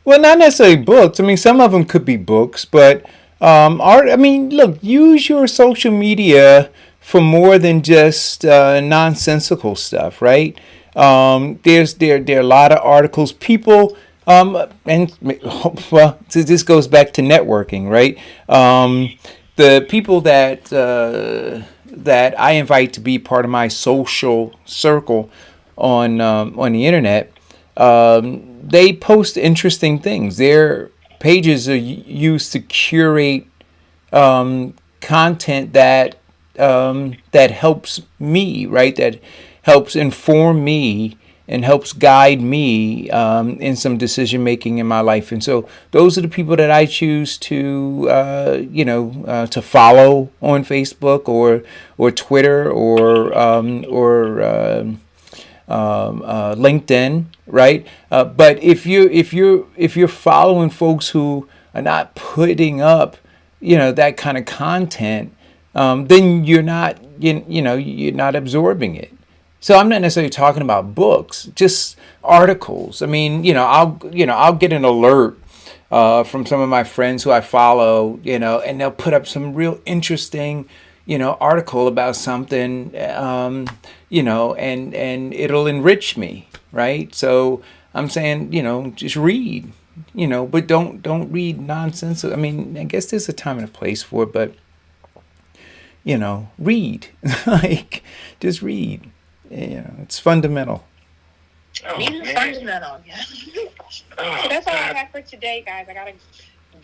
Well, not necessarily books. I mean, some of them could be books, but art. I mean, look, use your social media for more than just nonsensical stuff, right? There are a lot of articles. People, this goes back to networking, right? The people that I invite to be part of my social circle on the internet, they post interesting things. Their pages are used to curate content that helps me, right? That helps inform me and helps guide me in some decision making in my life. And so those are the people that I choose to to follow on Facebook or Twitter or LinkedIn, right? But if you're following folks who are not putting up that kind of content, then you're not you're not absorbing it. So I'm not necessarily talking about books, just articles. I mean, I'll get an alert from some of my friends who I follow, and they'll put up some real interesting, article about something, and it'll enrich me, right? So I'm saying, just read, but don't read nonsense. I mean, I guess there's a time and a place for it, but read, just read. It's fundamental. Reading fundamental. Yeah. So that's all I have for today, guys. I gotta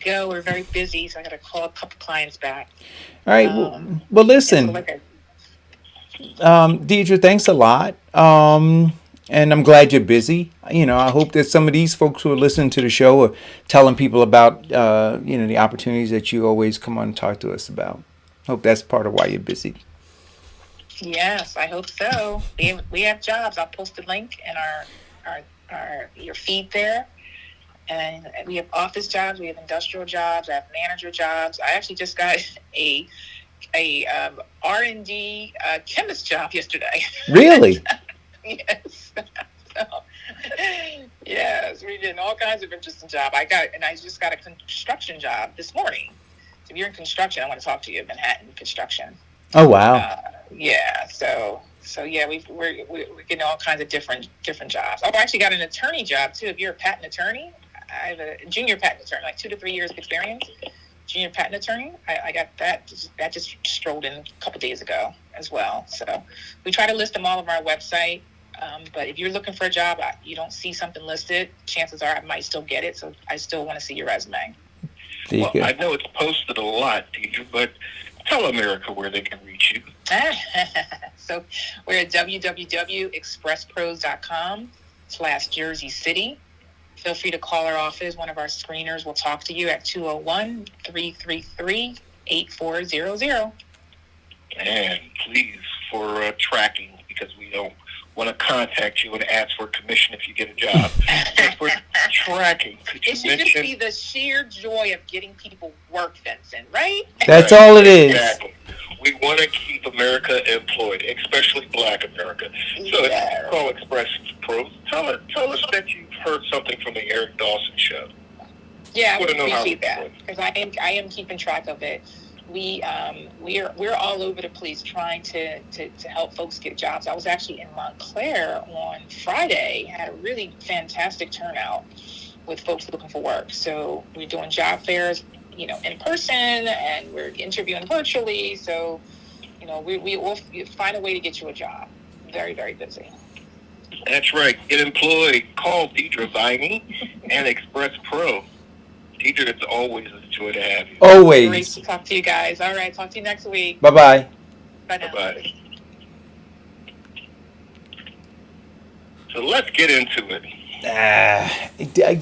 go. We're very busy, so I gotta call a couple clients back. All right. Well, listen, Deidre, thanks a lot. And I'm glad you're busy. I hope that some of these folks who are listening to the show are telling people about the opportunities that you always come on and talk to us about. Hope that's part of why you're busy. Yes, I hope so. We have jobs. I'll post a link in our your feed there. And we have office jobs, we have industrial jobs, I have manager jobs. I actually just got a R&D chemist job yesterday. Really? Yes. So, yes, we're getting all kinds of interesting jobs. I just got a construction job this morning. So if you're in construction, I want to talk to you. Manhattan construction. Oh wow. Yeah. So yeah, we're getting all kinds of different jobs. Oh, I actually got an attorney job too. If you're a patent attorney, I have a junior patent attorney, like 2 to 3 years of experience. Junior patent attorney. I got that. That just strolled in a couple days ago as well. So we try to list them all on our website. But if you're looking for a job, you don't see something listed, chances are I might still get it. So I still want to see your resume. Well, I know it's posted a lot, Deidre, but tell America where they can reach you. So we're at www.expresspros.com/Jersey City. Feel free to call our office. One of our screeners will talk to you at 201-333-8400. And please, for tracking, because we don't want to contact you and ask for commission if you get a job. But for tracking, could you It should just be the sheer joy of getting people work, Vincent, right? That's all it is. Exactly. We want to keep America employed, especially Black America. So if you call Express Pros, tell us that you've heard something from the Eric Dawson show. Yeah, I would appreciate that, because I am keeping track of it. We're all over the place trying to help folks get jobs. I was actually in Montclair on Friday, had a really fantastic turnout with folks looking for work. So we're doing job fairs, in person, and we're interviewing virtually. So, we will find a way to get you a job. Very, very busy. That's right. Get employed. Call Deidre Viney and Express Pro. Deidre, it's always a joy to have you. Always. Great to talk to you guys. All right, talk to you next week. Bye-bye. Bye now. Bye-bye. So let's get into it.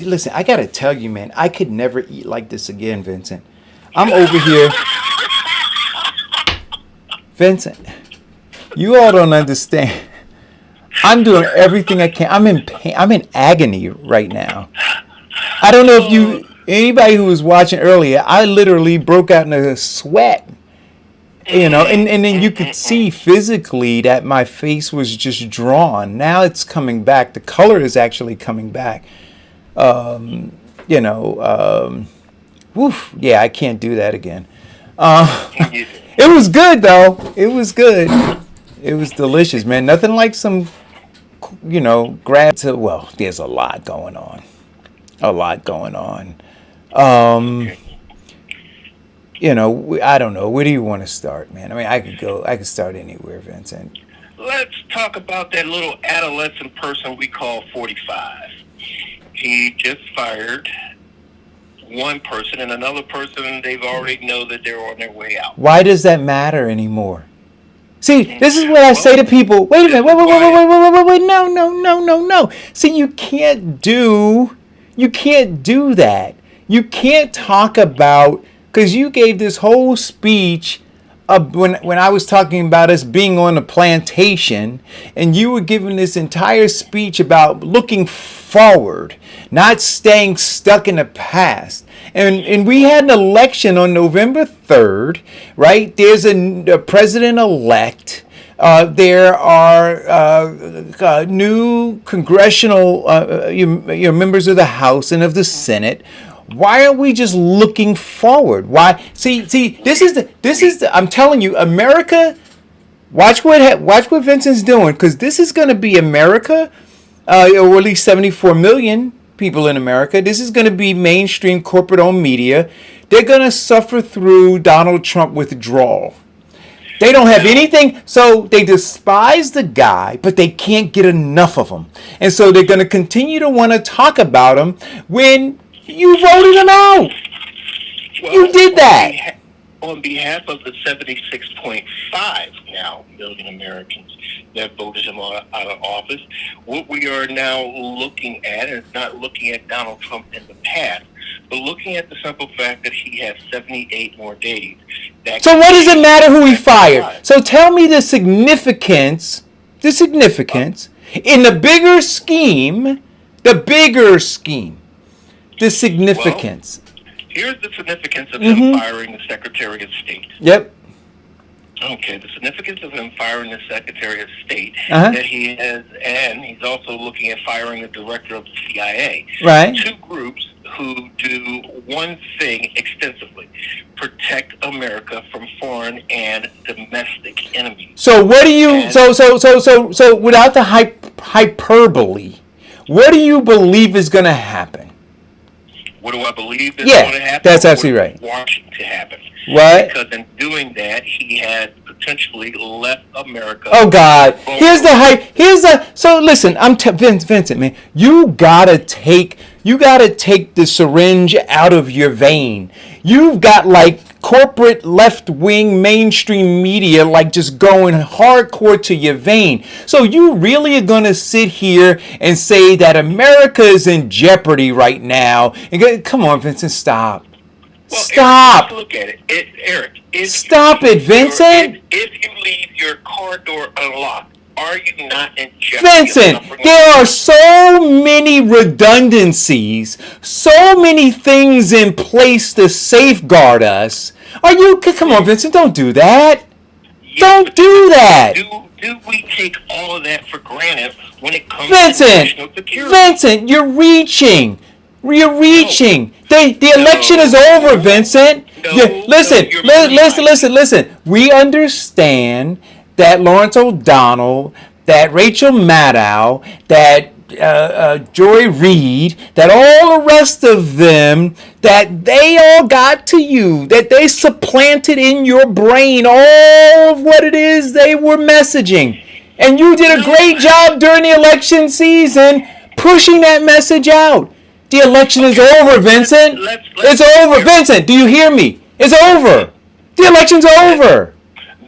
Listen, I gotta tell you, man, I could never eat like this again, Vincent. I'm over here. Vincent, you all don't understand. I'm doing everything I can. I'm in pain. I'm in agony right now. I don't know if anybody who was watching earlier, I literally broke out in a sweat. And then you could see physically that my face was just drawn. Now it's coming back. The color is actually coming back. Yeah, I can't do that again. It was good though. It was good. It was delicious, man. Nothing like some, well, there's a lot going on. I don't know. Where do you want to start, man? I mean, I could start anywhere, Vincent. Let's talk about that little adolescent person we call 45. He just fired one person, and another person, they've already know that they're on their way out. Why does that matter anymore? See, this is what I say to people. Wait a minute. Wait. No. See, you can't do that. You can't talk about, because you gave this whole speech when I was talking about us being on a plantation, and you were giving this entire speech about looking forward, not staying stuck in the past. And we had an election on November 3rd, right? There's a president-elect. There are new congressional members of the House and of the Senate. Why aren't we just looking forward? Why? See. This is the. I'm telling you, America. Watch what Vincent's doing, because this is going to be America, or at least 74 million people in America. This is going to be mainstream corporate-owned media. They're going to suffer through Donald Trump withdrawal. They don't have anything, so they despise the guy, but they can't get enough of him, and so they're going to continue to want to talk about him when you voted him out. Well, you did that. On behalf of the 76.5 now million Americans that voted him out of office, what we are now looking at is not looking at Donald Trump in the past, But looking at the simple fact that he has 78 more days. So what does it matter who he fired? So tell me the significance in the bigger scheme, the significance. Well, here's the significance of him firing the Secretary of State. Yep. Okay, the significance of him firing the Secretary of State that he has, and he's also looking at firing the director of the CIA. Right. Two groups who do one thing extensively: protect America from foreign and domestic enemies. So what do you? So without the hyperbole, what do you believe is going to happen? What do I believe is going to happen? That's absolutely right. Watching to happen. What? Because in doing that, he has potentially left America. Oh God! Here's the. So listen, Vincent, man. You gotta take the syringe out of your vein. You've got like corporate left-wing mainstream media like just going hardcore to your vein. So you really are gonna sit here and say that America is in jeopardy right now? And come on, Vincent, stop. Well, Stop! Eric, look at it. Eric. Stop it, Vincent! If you leave your car door unlocked, are you not in jeopardy? Vincent, there are so many redundancies, so many things in place to safeguard us. Come on, Vincent, don't do that. Don't do that. Do we take all of that for granted when it comes to national security? Vincent, you're reaching. You're reaching. The election is over, Vincent. Listen. We understand that Lawrence O'Donnell, that Rachel Maddow, that Joy Reid, that all the rest of them, that they all got to you, that they supplanted in your brain all of what it is they were messaging. And you did a great job during the election season pushing that message out. The election is over, Vincent. It's over, Vincent. Do you hear me? It's over. The election's over.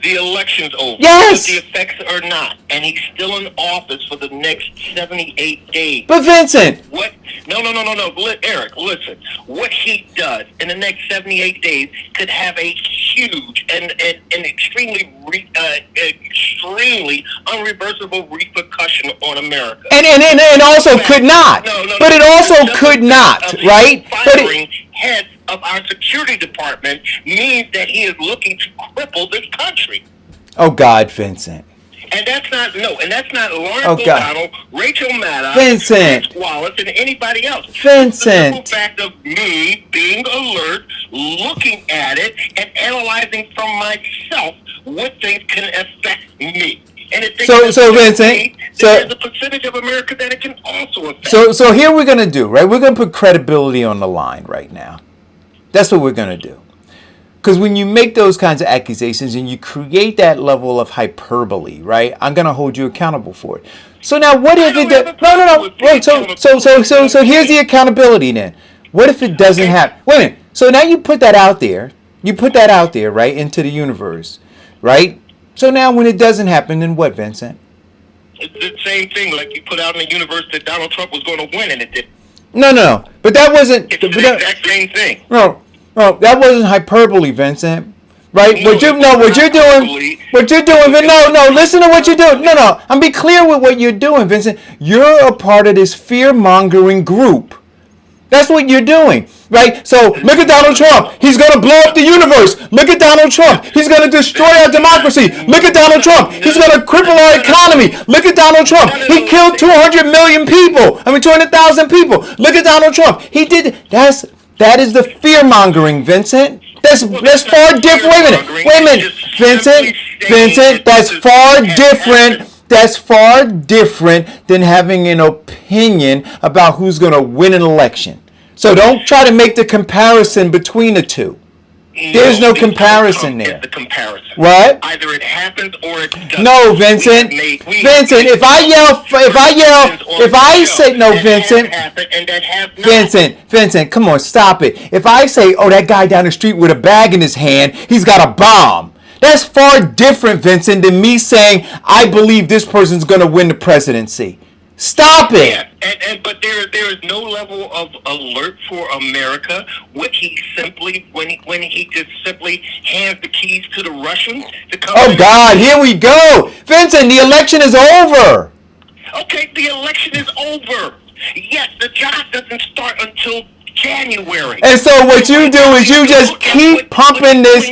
The election's over. Yes. But the effects are not. And he's still in office for the next 78 days. But Vincent. What? No. Eric, listen. What he does in the next 78 days could have a huge and extremely unreversible repercussion on America. And also could not. But it also could not, right? Firing heads of our security department means that he is looking to cripple this country. Oh God, Vincent. And that's not Lawrence O'Donnell, Rachel Maddow, Vincent, Chris Wallace, and anybody else. Vincent. The simple fact of me being alert, looking at it, and analyzing from myself what things can affect me. And if Vincent, there's a percentage of America that it can also affect. So here we're gonna do, right? We're gonna put credibility on the line right now. That's what we're gonna do. Because when you make those kinds of accusations and you create that level of hyperbole, right? I'm gonna hold you accountable for it. So now, what if it? No. Wait. So here's the accountability then. What if it doesn't happen? Wait a minute. So now you put that out there. You put that out there, right, into the universe, right? So now, when it doesn't happen, then what, Vincent? It's the same thing, like you put out in the universe that Donald Trump was going to win, and it didn't. No. But that wasn't. It's the exact same thing. No, that wasn't hyperbole, Vincent. Right? What you're doing. No. Listen to what you're doing. No. I'm be clear with what you're doing, Vincent. You're a part of this fear-mongering group. That's what you're doing, right? So look at Donald Trump. He's going to blow up the universe. Look at Donald Trump. He's going to destroy our democracy. Look at Donald Trump. He's going to cripple our economy. Look at Donald Trump. He killed 200 million people. 200,000 people. Look at Donald Trump. He did. That is the fear mongering, Vincent. That's far different. Wait a minute, Vincent. That's far different. That's far different than having an opinion about who's going to win an election. So don't try to make the comparison between the two. There's no comparison there. The comparison. What? Either it happens or it doesn't. No, Vincent. Vincent, if I say no, Vincent, come on, stop it. If I say, oh, that guy down the street with a bag in his hand, he's got a bomb. That's far different, Vincent, than me saying I believe this person's going to win the presidency. Stop it. Yeah, but there is no level of alert for America when he just simply hands the keys to the Russians to come. Oh God, here we go, Vincent. The election is over. Okay, the election is over. Yes, the job doesn't start until January. And so what you do is you just keep pumping this.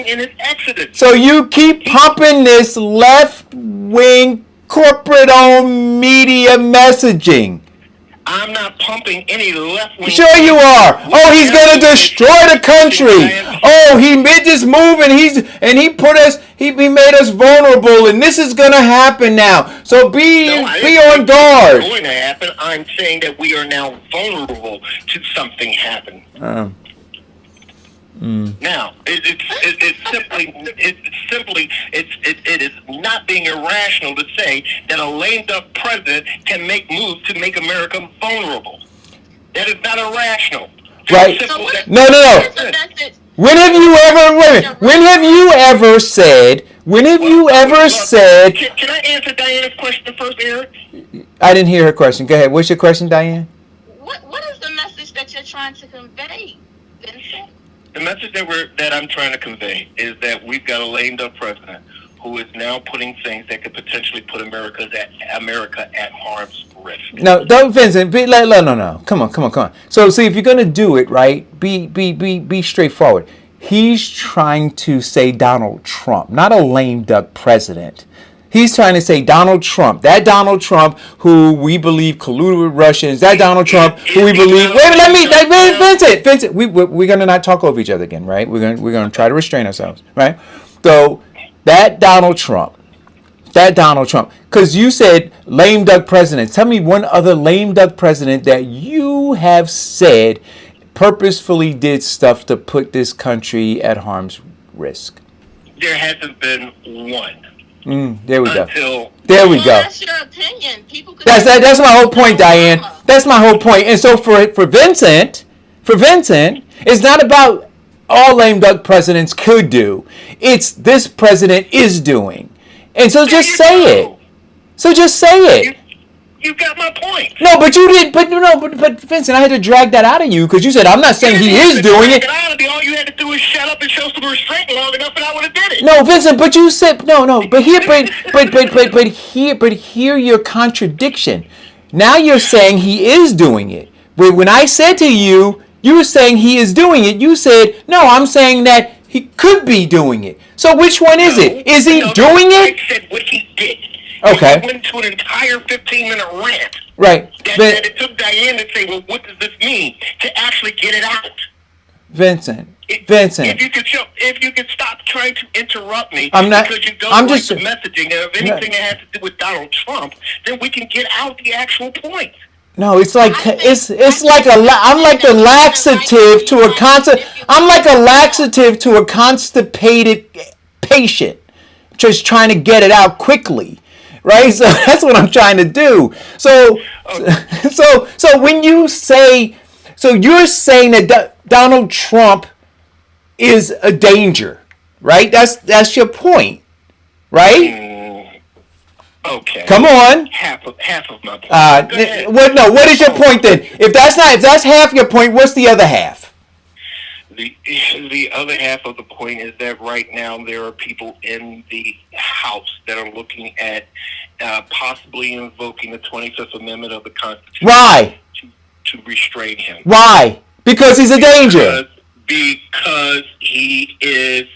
So you keep pumping this left-wing corporate-owned media messaging. I'm not pumping any left-wing. Sure you are. Oh, he's gonna destroy the country. Oh, he made this move and he made us vulnerable, and this is gonna happen now. So be on guard. It's going to happen. I'm saying that we are now vulnerable to something happening. Now, it is not being irrational to say that a lame duck president can make moves to make America vulnerable. That is not irrational. Right? No. When have you ever said? Can I answer Diana's question first, Eric? I didn't hear her question. Go ahead. What's your question, Diane? What is the message that you're trying to convey, Vincent? The message that I'm trying to convey is that we've got a lame duck president who is now putting things that could potentially put America at harm's risk. No, don't, Vincent. No. Come on. So, see, if you're gonna do it, right, be straightforward. He's trying to say Donald Trump, not a lame duck president. He's trying to say Donald Trump. That Donald Trump who we believe colluded with Russians. That Donald Trump who we believe. Vincent. We're gonna not talk over each other again, right? We're gonna try to restrain ourselves, right? So that Donald Trump. Because you said lame duck president. Tell me one other lame duck president that you have said purposefully did stuff to put this country at harm's risk. There hasn't been one. There we go. That's your opinion. People could that's my whole point, Diane. That's my whole point. And so for Vincent, it's not about all lame duck presidents could do. It's this president is doing. And so just say it. You got my point. No, but you didn't. But Vincent, I had to drag that out of you because you said I'm not saying he is doing it. All you had to do is shut up and show some restraint long enough, and I would have did it. No, Vincent, but you said no. But hear your contradiction. Now you're saying he is doing it. But when I said to you, you were saying he is doing it. You said no. I'm saying that he could be doing it. So which one is it? Is he doing it? I said what he did. Okay. He went into an entire 15-minute rant. Right. That it took Diane to say, well, what does this mean? To actually get it out. Vincent. If you could stop trying to interrupt me because you don't like the messaging of anything that has to do with Donald Trump, then we can get out the actual point. No, it's like I'm like the laxative to a constipated patient, just trying to get it out quickly. Right, so that's what I'm trying to do. So when you say, so you're saying that Donald Trump is a danger, right? That's your point, right? Okay. Come on. Half of my point. What is your point then? If that's half your point, what's the other half? The other half of the point is that right now there are people in the House that are looking at possibly invoking the 25th Amendment of the Constitution. Why? To restrain him. Why? Because he's a danger. Because he is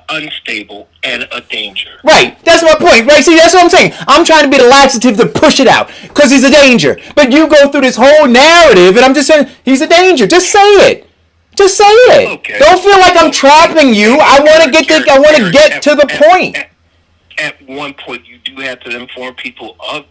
unstable and a danger. Right. That's my point. Right. See, that's what I'm saying. I'm trying to be the laxative to push it out because he's a danger. But you go through this whole narrative, and I'm just saying he's a danger. Just say it. Just say it. Okay. Don't feel like I'm trapping you. I want to get to the point. At one point, you do have to inform people of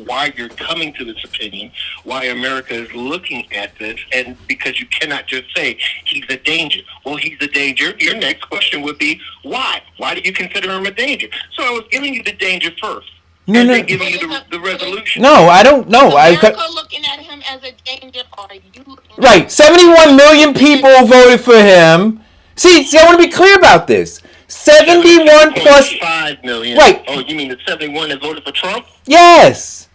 why you're coming to this opinion, why America is looking at this, and because you cannot just say he's a danger. Well, he's a danger. Your next question would be why? Why do you consider him a danger? So I was giving you the danger first. No. Then giving you the resolution. No, I don't know. America looking at him as a danger, or are you looking right. 71 million people voted for him. See, I want to be clear about this. 71 plus 5 million. Right. Oh, you mean the 71 that voted for Trump? Yes.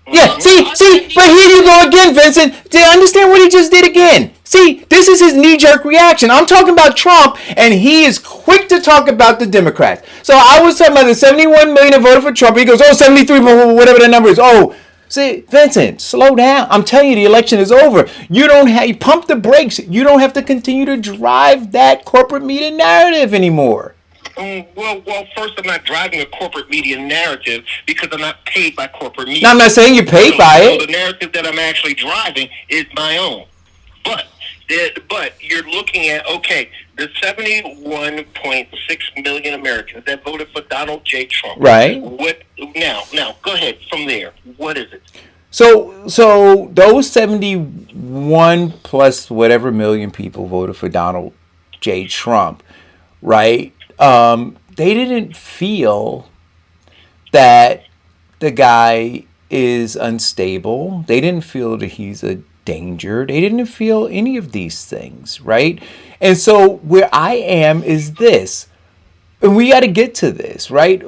Yeah, So see, our but here you go again, Vincent. Do you understand what he just did again? See, this is his knee-jerk reaction. I'm talking about Trump, and he is quick to talk about the Democrats. So I was talking about the 71 million that voted for Trump. He goes, oh, 73, whatever the number is. Oh, see, Vincent, slow down. I'm telling you, the election is over. You don't have, you pump the brakes. You don't have to continue to drive that corporate media narrative anymore. Well, first, I'm not driving a corporate media narrative because I'm not paid by corporate media. Now, I'm not saying you're paid by So it. the narrative that I'm actually driving is my own. But you're looking at, okay, the 71.6 million Americans that voted for Donald J. Trump. Right. What now, go ahead from there. What is it? So those 71 plus whatever million people voted for Donald J. Trump, right? They didn't feel that the guy is unstable. They didn't feel that he's a danger. They didn't feel any of these things, right? And so where I am is this, and we got to get to this, right?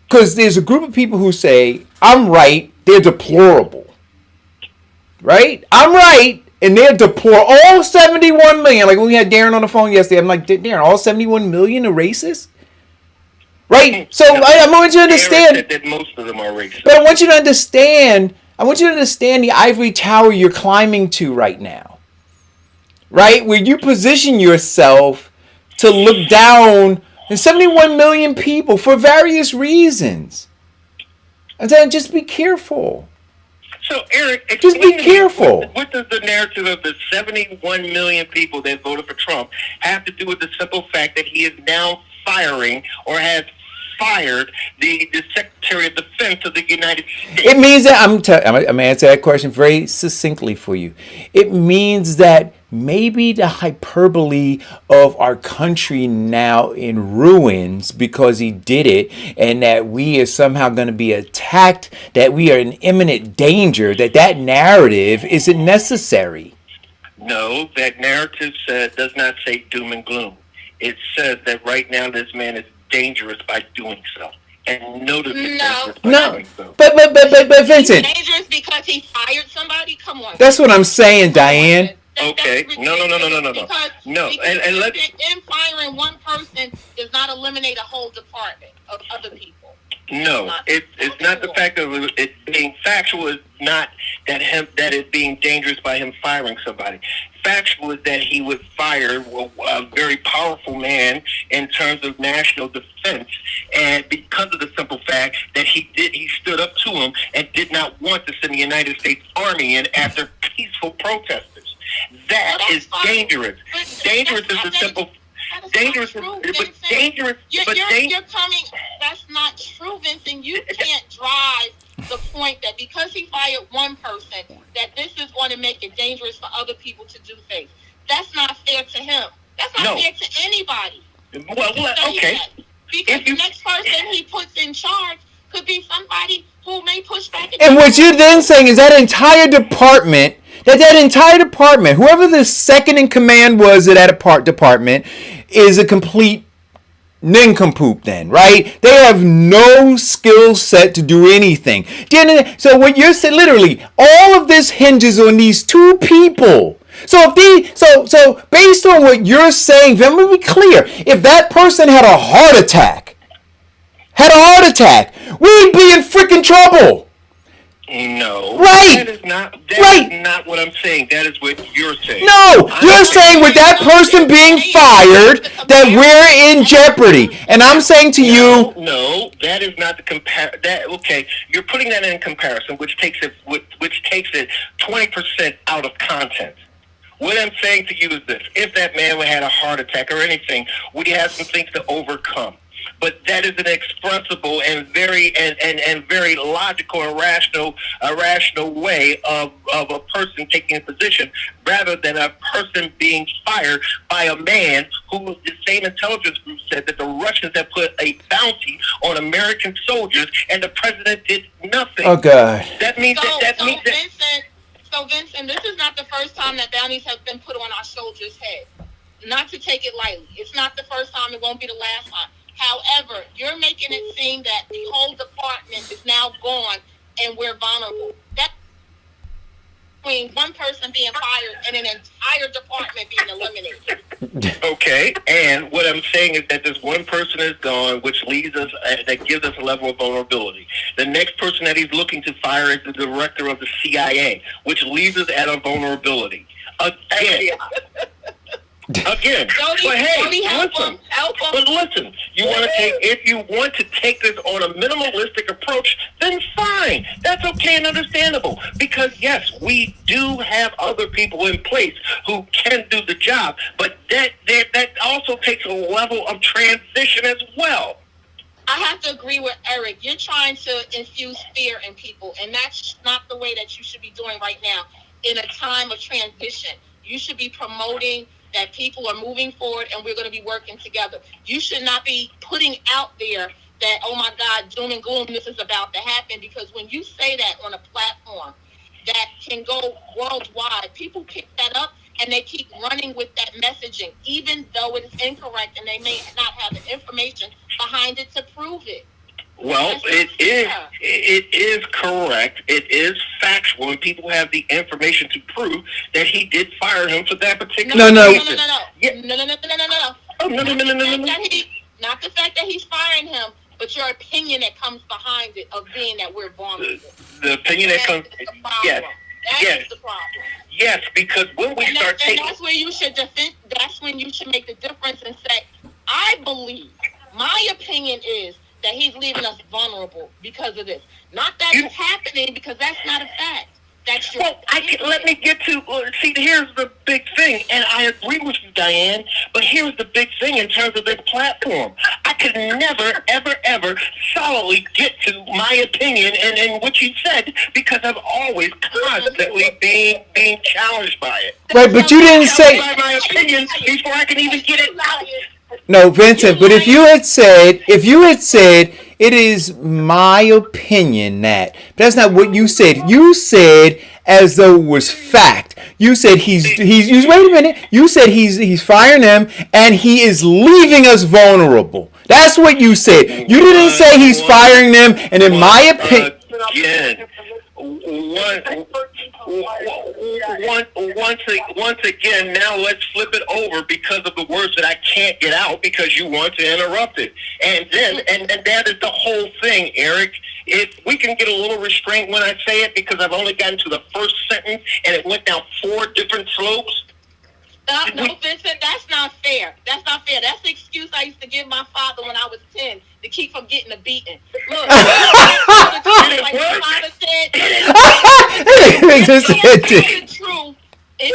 Because there's a group of people who say, I'm right, they're deplorable, right? I'm right, and they're deplorable. All 71 million, like when we had Darren on the phone yesterday, I'm like, Darren, all 71 million are racist? Right? So I want you to understand that most of them are racist. But I want you to understand the ivory tower you're climbing to right now. Right? Where you position yourself to look down on 71 million people for various reasons. And then just be careful. So, Eric, just be careful. What does the narrative of the 71 million people that voted for Trump have to do with the simple fact that he is now firing or has fired the Secretary of Defense of the United States? It means that I'm going to answer that question very succinctly for you. It means that maybe the hyperbole of our country now in ruins because he did it, and that we are somehow going to be attacked, that we are in imminent danger, that narrative isn't necessary. No, that narrative does not say doom and gloom. It says that right now this man is dangerous by doing so. And notably dangerous by doing so. But Vincent. He's dangerous because he fired somebody? Come on. That's what I'm saying, Diane. Okay. No. Because and him firing one person does not eliminate a whole department of other people. No, it's not the fact of it being factual. Is not that it being dangerous by him firing somebody. Factual is that he was fired, a very powerful man in terms of national defense, and because of the simple fact that he stood up to him and did not want to send the United States Army in after peaceful protesters. That is dangerous. Dangerous is the simple. Dangerous, but dangerous. You're coming. That's not true, Vincent. You can't drive the point that because he fired one person, that this is going to make it dangerous for other people to do things. That's not fair to him. That's not fair to anybody. Well, okay. Because the next person he puts in charge could be somebody who may push back. And what you're then saying is that entire department, whoever the second in command was at that department, is a complete nincompoop then, right? They have no skill set to do anything. So what you're saying, literally, all of this hinges on these two people. So so based on what you're saying, let me be clear. If that person had a heart attack, we'd be in freaking trouble. No. Right. That is not what I'm saying. That is what you're saying. No, you're saying with that person being fired that we're in jeopardy. And I'm saying to you, no, that is not the okay, you're putting that in comparison, which takes it 20% out of content. What I'm saying to you is this: if that man had a heart attack or anything, we have some things to overcome. But that is an expressible and very logical and rational way of a person taking a position, rather than a person being fired by a man who the same intelligence group said that the Russians have put a bounty on American soldiers and the president did nothing. Oh God! That means Vincent, this is not the first time that bounties have been put on our soldiers' heads. Not to take it lightly. It's not the first time. It won't be the last time. However, you're making it seem that the whole department is now gone and we're vulnerable. That's between one person being fired and an entire department being eliminated. Okay, and what I'm saying is that this one person is gone, which leaves us, that gives us a level of vulnerability. The next person that he's looking to fire is the director of the CIA, which leaves us at a vulnerability. Again, but hey, listen. But listen, if you want to take this on a minimalistic approach, then fine. That's okay and understandable. Because yes, we do have other people in place who can do the job, but that also takes a level of transition as well. I have to agree with Eric. You're trying to infuse fear in people, and that's not the way that you should be doing right now in a time of transition. You should be promoting that people are moving forward and we're going to be working together. You should not be putting out there that, oh my God, doom and gloom, this is about to happen. Because when you say that on a platform that can go worldwide, people pick that up and they keep running with that messaging, even though it is incorrect and they may not have the information behind it to prove it. Well, it is correct. It is factual, and people have the information to prove that he did fire him for that particular reason. No. Oh, no. Not the fact that he's firing him, but your opinion that comes behind it of being that we're vulnerable. The opinion that comes, yes. That is the problem. Yes, because when we start taking... that's where you should defend. That's when you should make the difference and say, I believe, my opinion is that he's leaving us vulnerable because of this. Not that it's happening, because that's not a fact. That's your let me get to... see, here's the big thing, and I agree with you, Diane, but here's the big thing in terms of this platform. I could never, ever solidly get to my opinion and what you said, because I'm always constantly being challenged by it. Right, but you didn't say... by my opinion before I can even get it out. No, Vincent, but if you had said, it is my opinion that, that's not what you said. You said as though it was fact. You said he's wait a minute. You said he's firing them and he is leaving us vulnerable. That's what you said. You didn't say he's firing them and in my opinion. Once again, now let's flip it over because of the words that I can't get out because you want to interrupt it. And then, and that is the whole thing, Eric. If we can get a little restraint when I say it, because I've only gotten to the first sentence and it went down 4 different slopes. No, Vincent, that's not fair. That's not fair. That's the excuse I used to give my father when I was 10 to keep from getting a beating. Look, like my father said, if you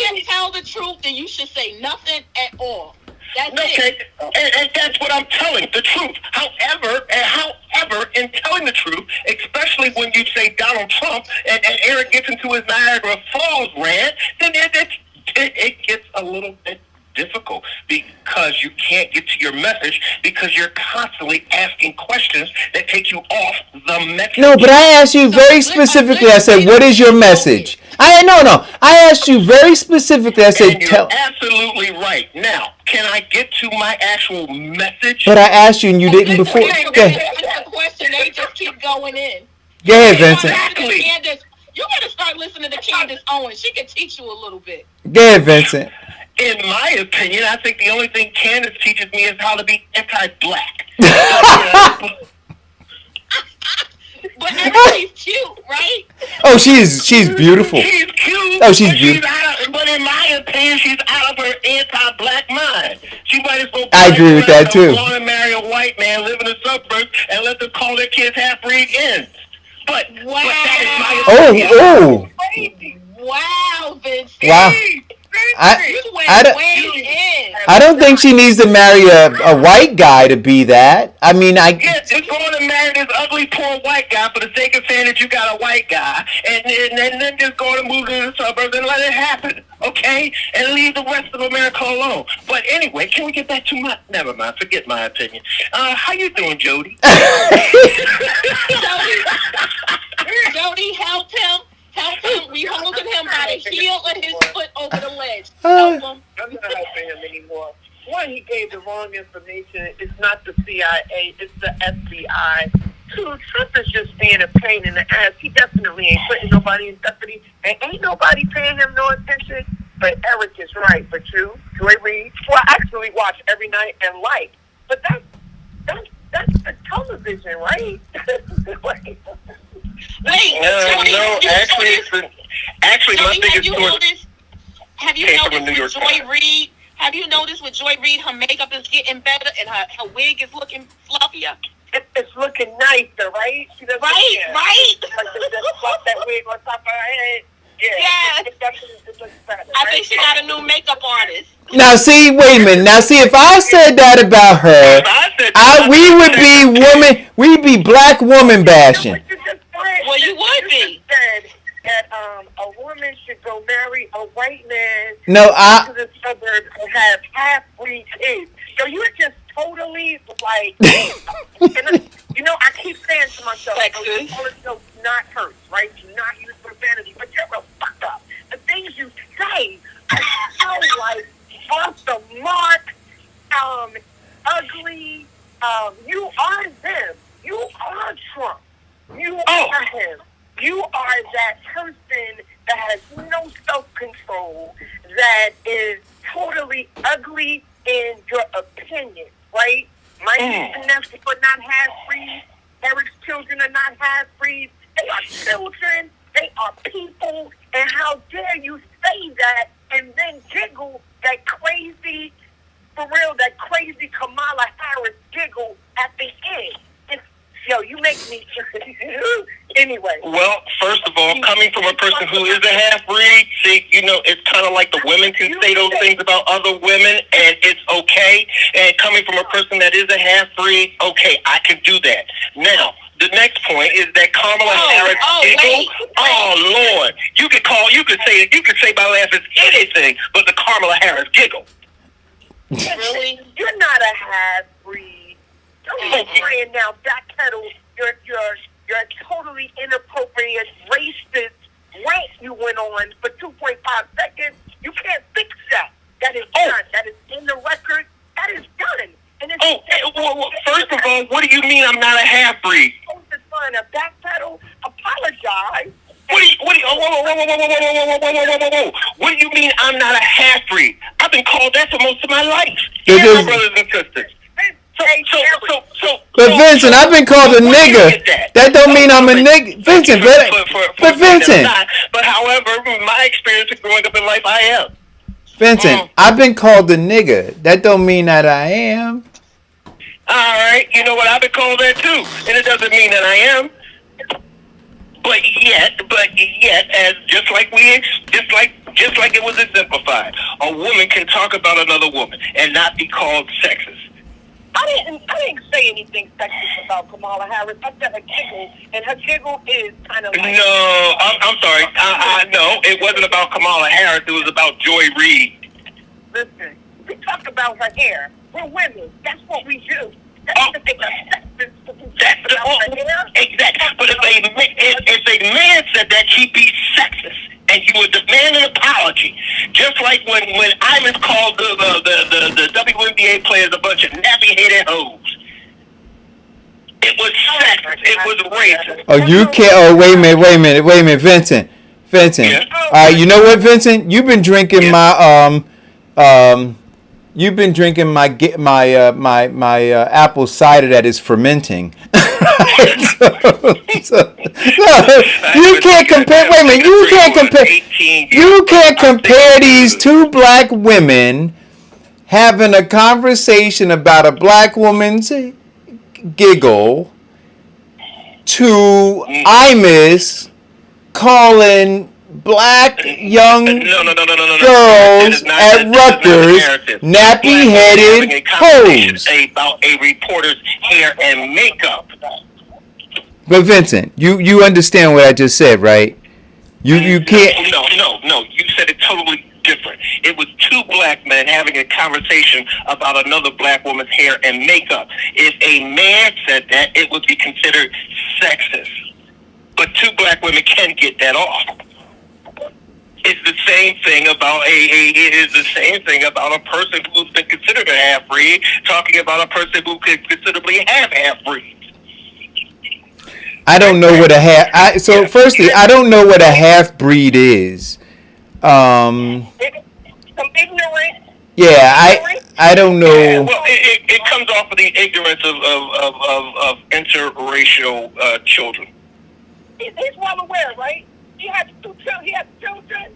can't tell the truth, then you should say nothing at all. That's it. And that's what I'm telling, the truth. However, in telling the truth, especially when you say Donald Trump and Eric gets into his Niagara Falls rant, then it gets a little bit difficult because you can't get to your message because you're constantly asking questions that take you off the message. No, but I asked you very specifically. I said, "What is your message?" I asked you very specifically. I said, "You're absolutely right." Now, can I get to my actual message? But I asked you and you didn't before. Go ahead. That's a question. They just keep going in. Go ahead, Vincent. Exactly. You better start listening to Candace Owens. She can teach you a little bit. Go ahead, Vincent. In my opinion, I think the only thing Candace teaches me is how to be anti-black. But everybody's cute, right? Oh, she's beautiful. She's cute. Oh, she's beautiful. But in my opinion, she's out of her anti-black mind. She might as well. I agree with that too. Go and marry a white man, live in the suburbs, and let them call their kids half-breed ends. But that is my opinion. Wow, Vincent. Wow. I don't think she needs to marry a white guy to be that. I mean, Yes, just going to marry this ugly, poor white guy for the sake of saying that you got a white guy, and then just going to move to the suburbs and let it happen, okay? And leave the rest of America alone. But anyway, can we get back to my... Never mind, forget my opinion. How you doing, Jody? Jody, help him. We holding him by the heel of his foot over the ledge. Help him. I'm not helping him anymore. One, he gave the wrong information. It's not the CIA. It's the FBI. Two, Trump is just being a pain in the ass. He definitely ain't putting nobody in jeopardy, and ain't nobody paying him no attention. But Eric is right. But you, Joy Reid, who I actually watch every night and like, but that's the television, right? Wait, No, actually, my biggest source have you came from the noticed New York with Joy Times. Reid? Have you noticed with Joy Reid, her makeup is getting better and her wig is looking fluffier? It's looking nicer, right? She doesn't Right. Like they just pop that wig on top of her head. Yes. It looks better, I right? think she got a new makeup artist. Now, see, wait a minute. Now, see, if I said that about her, we'd be black woman bashing. Well, you would be. Said that a woman should go marry a white man No, to the suburbs and have half-breed kids. So you're just totally like, I keep saying to myself, all this stuff not hurt, right? Do not use profanity, but you're a fuck up. The things you say are so like off the mark, ugly. You are them. You are Trump. You are him. You are that person that has no self-control, that is totally ugly in your opinion, right? My niece and nephew are not half-breeds. Eric's children are not half-breeds. They are children. They are people. And how dare you say that and then giggle that crazy, for real, that crazy Kamala Harris giggle at the end. Yo, you make me anyway. Well, first of all, coming from a person who is a half-breed, see, it's kind of like the women can say those things about other women, and it's okay. And coming from a person that is a half-breed, okay, I can do that. Now, the next point is that Kamala Harris giggle. Oh Lord, you could say my laugh is anything, but the Kamala Harris giggle. Really? You're not a half-breed. Don't be praying now, backpedal your totally inappropriate racist rant you went on for 2.5 seconds. You can't fix that. That is done. That is in the record. That is done. And it's first of all, what do you mean I'm not a half-breed? Supposed to find a backpedal, apologize. What do you mean I'm not a half-breed? I've been called that for most of my life. Yeah, my brothers and sisters. But Vincent, I've been called a nigger. That don't mean I'm a nigger. Vincent, but Vincent. But however, my experience of growing up in life, I am. Vincent, I've been called a nigger. That don't mean that I am. All right, you know what? I've been called that too, and it doesn't mean that I am. But yet, as just like it was exemplified, a woman can talk about another woman and not be called sexist. I didn't say anything sexist about Kamala Harris. I said her giggle, and her giggle is kind of like... No, I'm sorry. No, it wasn't about Kamala Harris. It was about Joy Reid. Listen, we talk about her hair. We're women. That's what we do. Exactly. But if a man said that, he'd be sexist, and he would demand an apology. Just like when Ivan called the WNBA players a bunch of nappy-headed hoes. It was sexist. It was racist. Oh, you can't. Oh, wait a minute, Vincent. Yeah. All right, you know what, Vincent? You've been drinking my You've been drinking my apple cider that is fermenting. You can't compare. Wait a minute. You can't compare these two black women having a conversation about a black woman's giggle to Imus calling black young girls at Rutgers nappy-headed hoes. About a reporter's hair and makeup. But Vincent, you understand what I just said, right? You can't. No. You said it totally different. It was two black men having a conversation about another black woman's hair and makeup. If a man said that, it would be considered sexist. But two black women can get that off. It's the same thing about a person who's been considered a half-breed talking about a person who could considerably have half-breeds. I don't know what a half. Firstly, I don't know what a half breed is. Some ignorant. Yeah, I don't know. Yeah, well, it comes off of the ignorance of interracial children. He's well aware, right? He has children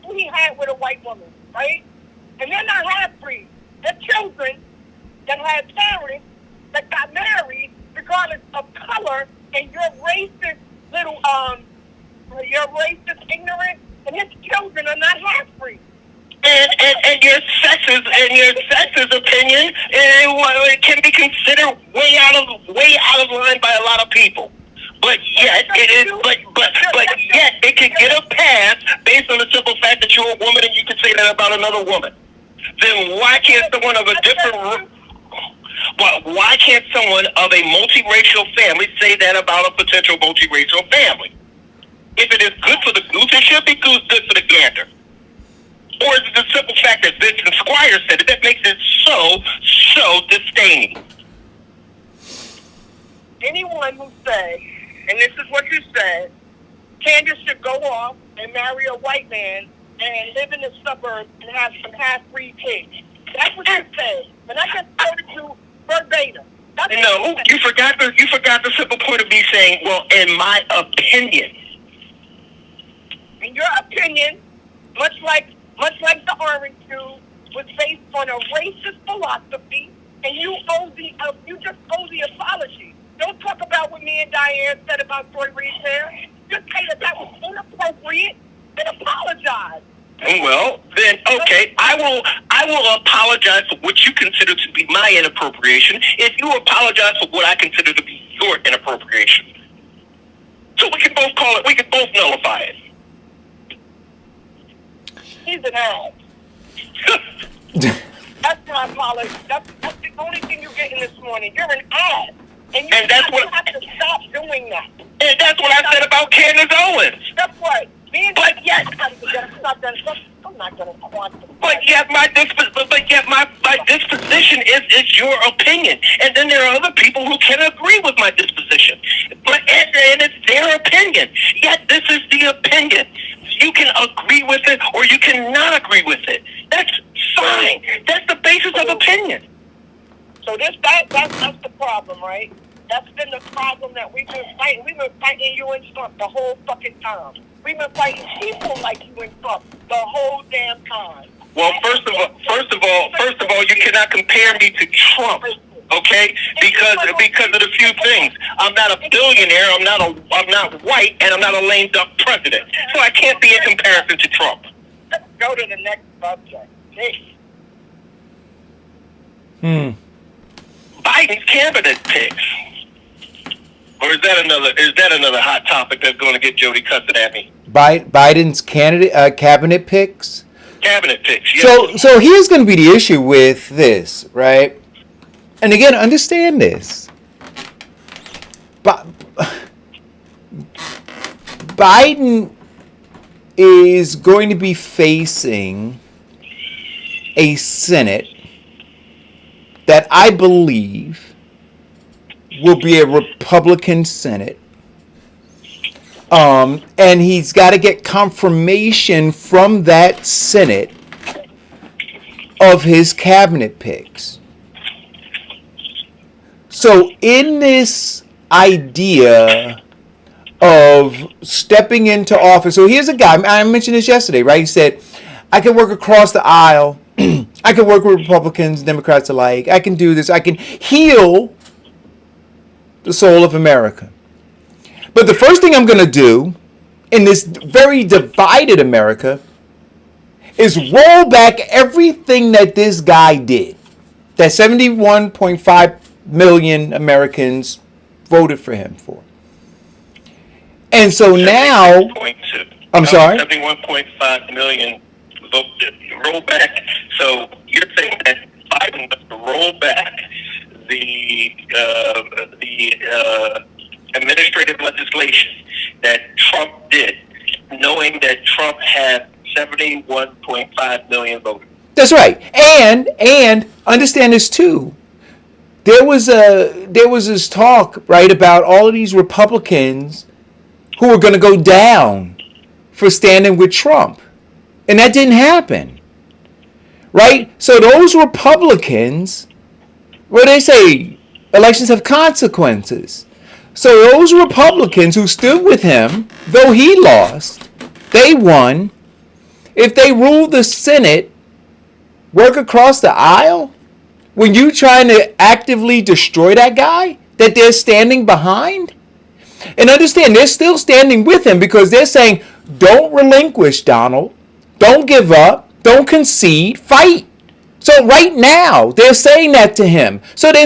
who he had with a white woman, right? And they're not half-breeds. They're children that had parents that got married regardless of color, and your racist ignorant, and his children are not half-breeds. And your sex's opinion it can be considered way out of line by a lot of people. But yet yet it can get a pass based on the simple fact that you're a woman and you can say that about another woman. Then why can't someone of a different why can't someone of a multiracial family say that about a potential multiracial family? If it is good for the goose, it should be good for the gander. Or is it the simple fact that Vincent Squire said it that makes it so disdaining? Anyone who says, and this is what you said, Candace should go off and marry a white man and live in the suburbs and have some half-breed kids. That's what you said. And I just quoted you verbatim. No, you forgot the simple point of me saying, well, in my opinion. In your opinion, much like the orange juice was based on a racist philosophy, and you just owe the apology. Don't talk about what me and Diane said about Troy Reed's hair. Just say that was inappropriate and apologize. Well, then, okay, I will apologize for what you consider to be my inappropriation if you apologize for what I consider to be your inappropriation. So we can both nullify it. He's an ass. That's my apology. That's the only thing you're getting this morning. You're an ass. And you have to stop doing that. And that's what I said about Candace Owens. That's right. But yet, I'm not going to quantify. But yet my disposition is your opinion, and then there are other people who can agree with my disposition. But and it's their opinion. Yet this is the opinion. You can agree with it, or you cannot agree with it. That's fine. That's the basis of opinion. So that's the problem, right? That's been the problem that we've been fighting. We've been fighting you and Trump the whole fucking time. We've been fighting people like you and Trump the whole damn time. Well, first of all, you cannot compare me to Trump, okay? Because of the few things. I'm not a billionaire. I'm not white, and I'm not a lame duck president. So I can't be in comparison to Trump. Let's go to the next subject. Biden's cabinet picks. Or is that another hot topic that's going to get Jody cussing at me? Biden's cabinet picks. Cabinet picks. Yes. So here's going to be the issue with this, right? And again, understand this. Biden is going to be facing a Senate that I believe will be a Republican Senate. And he's got to get confirmation from that Senate of his cabinet picks. So in this idea of stepping into office, so here's a guy, I mentioned this yesterday, right? He said, I can work across the aisle. I can work with Republicans, Democrats alike. I can do this. I can heal the soul of America. But the first thing I'm going to do in this very divided America is roll back everything that this guy did. That 71.5 million Americans voted for him for. And so now, I'm sorry? 71.5 million roll back. So you're saying that Biden must roll back the administrative legislation that Trump did, knowing that Trump had 71.5 million voters. That's right. And understand this too. there was this talk, right, about all of these Republicans who were going to go down for standing with Trump. And that didn't happen. Right? So those Republicans, what they say, elections have consequences. So those Republicans who stood with him, though he lost, they won. If they ruled the Senate, work across the aisle, when you trying to actively destroy that guy that they're standing behind, and understand they're still standing with him because they're saying, don't relinquish Donald, don't give up, don't concede, fight. So right now they're saying that to him. So they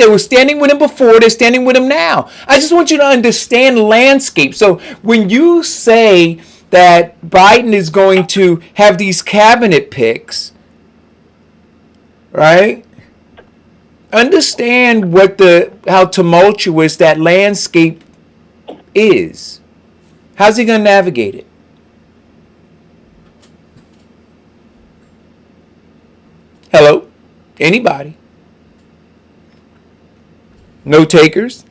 were standing with him before, they're standing with him now. I just want you to understand the landscape. So when you say that Biden is going to have these cabinet picks, right? Understand how tumultuous that landscape is. How's he going to navigate it? Hello? Anybody? No takers?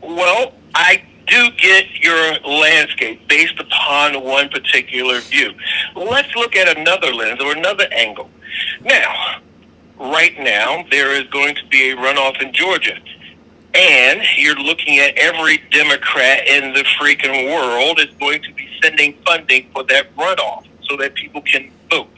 Well, I do get your landscape based upon one particular view. Let's look at another lens or another angle. Now, right now, there is going to be a runoff in Georgia. And you're looking at every Democrat in the freaking world is going to be sending funding for that runoff so that people can vote.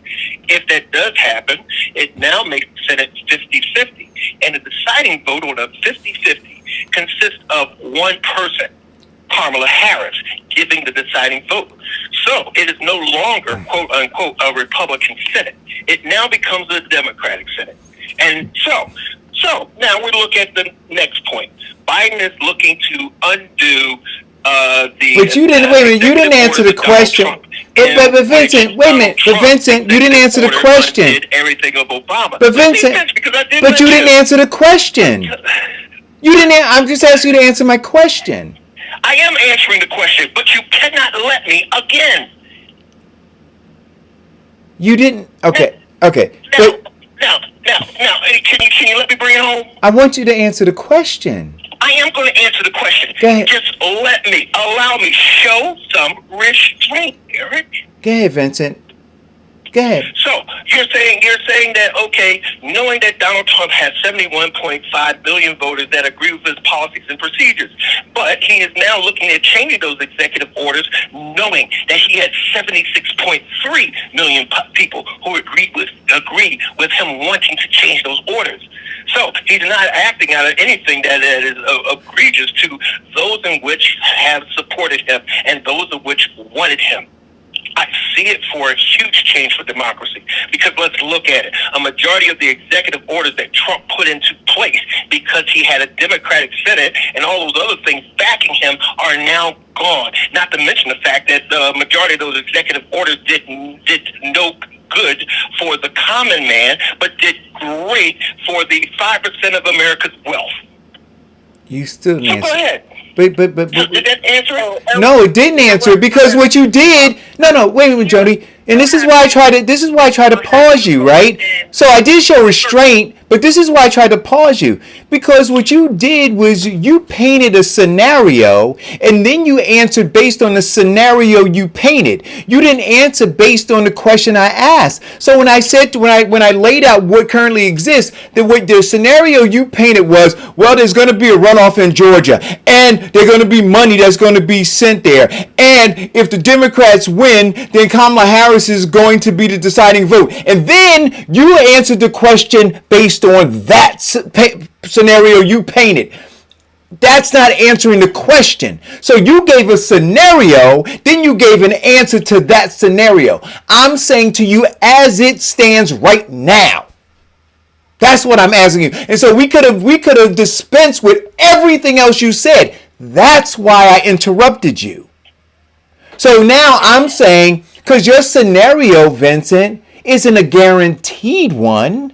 If that does happen, it now makes the Senate 50-50. And the deciding vote on a 50-50 consists of one person, Kamala Harris, giving the deciding vote. So it is no longer, quote unquote, a Republican Senate. It now becomes a Democratic Senate. And so now we look at the next point. Biden is looking to undo the. But you didn't. Wait a minute. You didn't answer the question. But Vincent, wait a minute. But Vincent, you didn't answer the question. Everything of Obama. But Vincent, but you didn't answer the question. You didn't. I'm just asking you to answer my question. I am answering the question, but you cannot let me again. You didn't. Okay. Now, can you let me bring it home? I want you to answer the question. I am going to answer the question. Go ahead. Just allow me, show some restraint, Eric. Go ahead, Vincent. Go ahead. So you're saying that, okay, knowing that Donald Trump has 71.5 million voters that agree with his policies and procedures, but he is now looking at changing those executive orders, knowing that he had 76.3 million people who agree with him wanting to change those orders. So he's not acting out of anything that is egregious to those in which have supported him and those of which wanted him. I see it for a huge change for democracy because let's look at it. A majority of the executive orders that Trump put into place because he had a Democratic Senate and all those other things backing him are now gone. Not to mention the fact that the majority of those executive orders did no good for the common man, but did great for the 5% of America's wealth. You still didn't answer. Go ahead. But did that answer it? No, it didn't answer it because what you did. No, wait a minute, Jody. And this is why I tried to pause you, right? So I did show restraint, but this is why I tried to pause you because what you did was you painted a scenario and then you answered based on the scenario you painted. You didn't answer based on the question I asked. So when I laid out what currently exists, the scenario you painted was, well, there's going to be a runoff in Georgia and there's going to be money that's going to be sent there. And if the Democrats win, then Kamala Harris is going to be the deciding vote. And then you answered the question based on that scenario you painted. That's not answering the question. So you gave a scenario, then you gave an answer to that scenario. I'm saying to you as it stands right now. That's what I'm asking you. And so we could have dispensed with everything else you said. That's why I interrupted you. So now I'm saying, because your scenario, Vincent, isn't a guaranteed one.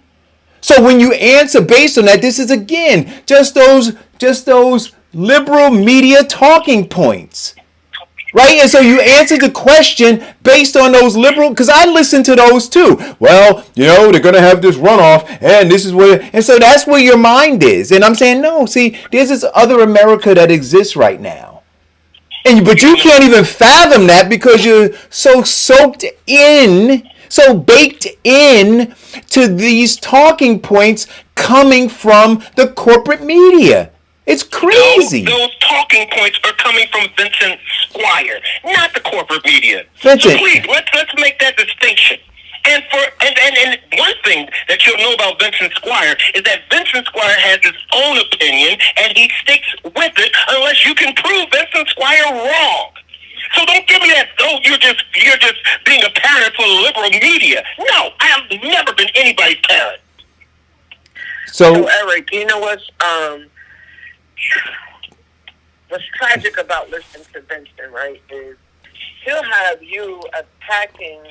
So when you answer based on that, this is again just those liberal media talking points. right? And so you answered the question based on those liberal, because I listen to those too. Well, they're going to have this runoff, and this is where, and so that's where your mind is. And I'm saying, no, see, there's this other America that exists right now. But you can't even fathom that because you're so soaked in, so baked in to these talking points coming from the corporate media. It's crazy. Those talking points are coming from Vincent Squire, not the corporate media. Vincent. So please, let's make that distinction. And one thing that you'll know about Vincent Squire is that Vincent Squire has his own opinion, and he sticks with it unless you can prove Vincent Squire wrong. So don't give me that, you're just being a parent for the liberal media. No, I have never been anybody's parent. So Eric, you know what's tragic about listening to Vincent, right, is he'll have you attacking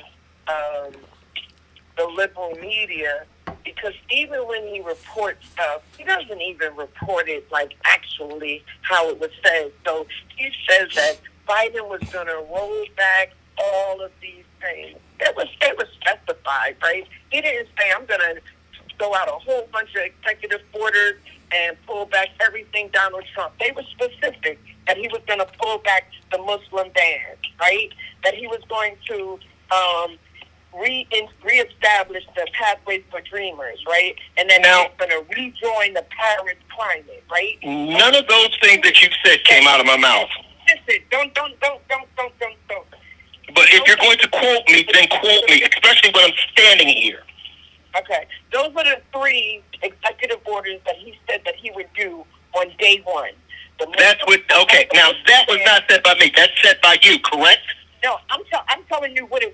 the liberal media because even when he reports stuff, he doesn't even report it like actually how it was said. So he says that Biden was going to roll back all of these things. It was specified, right? He didn't say, I'm going to throw out a whole bunch of executive orders and pull back everything Donald Trump. They were specific that he was going to pull back the Muslim ban, right? That he was going to reestablish the pathways for dreamers, right? And then now he's going to rejoin the Paris climate, right? None of those things that you said came out of my mouth. Listen, don't. But if you're going to quote me, then quote me, especially when I'm standing here. Okay. Those were the 3 executive orders that he said that he would do on day one. Okay, now that was not said by me. That's said by you, correct? No, I'm telling you what you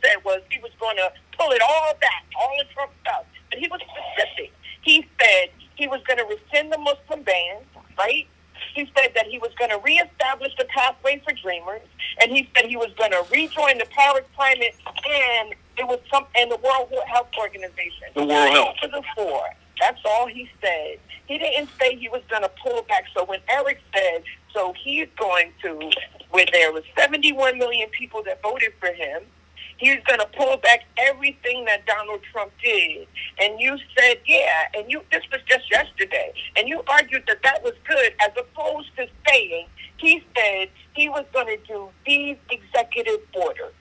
said was he was going to pull it all back, all the Trump stuff. But he was specific. He said he was going to rescind the Muslim ban, right? He said that he was going to reestablish the pathway for dreamers, and he said he was going to rejoin the Paris climate and the World Health Organization. The World Health. For the 4. That's all he said. He didn't say he was going to pull back. So when Eric said, so he's going to, where there was 71 million people that voted for him, he's going to pull back everything that Donald Trump did. And you said, yeah, and this was just yesterday, and you argued that was good, as opposed to saying, he said he was going to do these executive orders.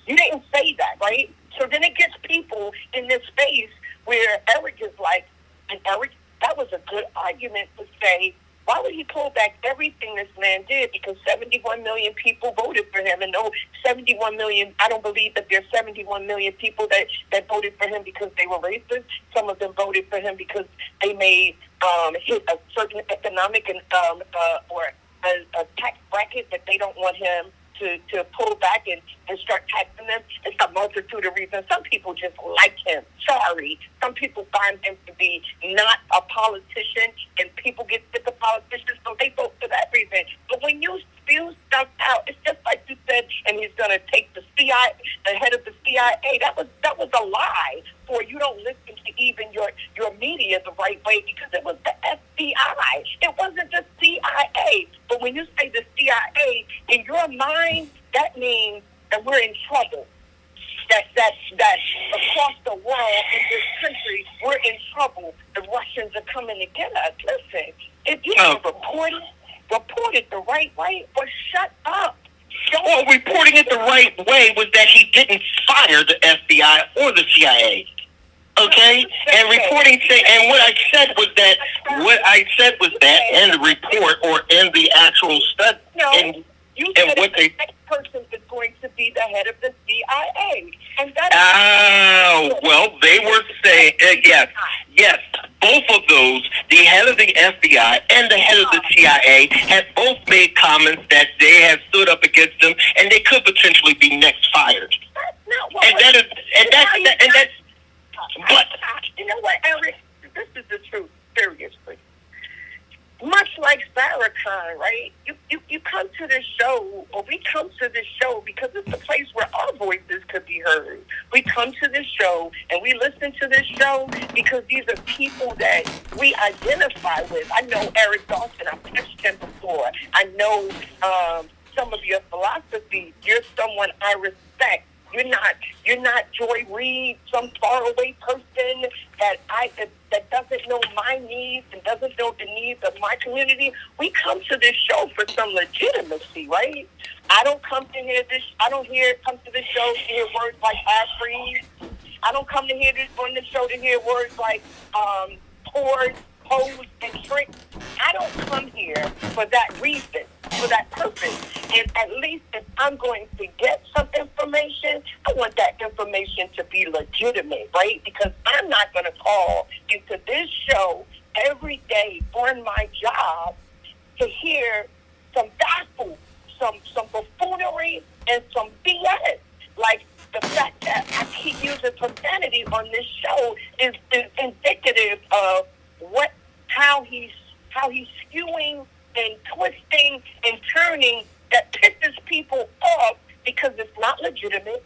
You didn't say that, right? So then it gets people in this space where Eric is like, and Eric, that was a good argument to say, why would he pull back everything this man did? Because 71 million people voted for him. And no, 71 million, I don't believe that there's 71 million people that voted for him because they were racist. Some of them voted for him because they may hit a certain economic and or a tax bracket that they don't want him to pull back and start taxing them. It's a multitude of reasons. Some people just like him. Sorry. Some people find him to be not a politician, and people get sick of politicians, so they vote for that reason. But when you spew stuff out, it's just like you said, and he's going to take the head of the CIA. That was a lie. For you don't listen to even your media the right way, because it was the FBI. It wasn't the CIA. But when you say the CIA, in your mind, that means that we're in trouble. That across the world, in this country, we're in trouble. The Russians are coming to get us. Listen, if you can report it the right way, or shut up. Well, reporting it the right way was that he didn't fire the FBI or the CIA. Okay? And reporting, and what I said was that in the report or in the actual study. No, you said what the next person is going to be the head of the CIA. And that's well, they were saying, yes, both of those, the head of the FBI and the head of the CIA, have both made comments that they have stood up against them, and they could potentially be next fired. But you know what, Eric? This is the truth, seriously. Much like Farrakhan, right? You come to this show, or we come to this show because it's the place where our voices could be heard. We come to this show and we listen to this show because these are people that we identify with. I know Eric Dawson. I've pitched him before. I know some of your philosophy. You're someone I respect. You're not Joy Reid, some faraway person that doesn't know my needs and doesn't know the needs of my community. We come to this show for some legitimacy, right? I don't come to come to this show to hear words like ass freeze. I don't come to hear this on the show to hear words like pose, and trick. I don't come here for that reason, for that purpose. And at least if I'm going to get some information, I want that information to be legitimate, right? Because I'm not going to call into this show every day on my job to hear some gospel, some buffoonery, and some BS. Like, the fact that I keep using profanity on this show is indicative of how he's skewing and twisting and turning that pisses people off because it's not legitimate,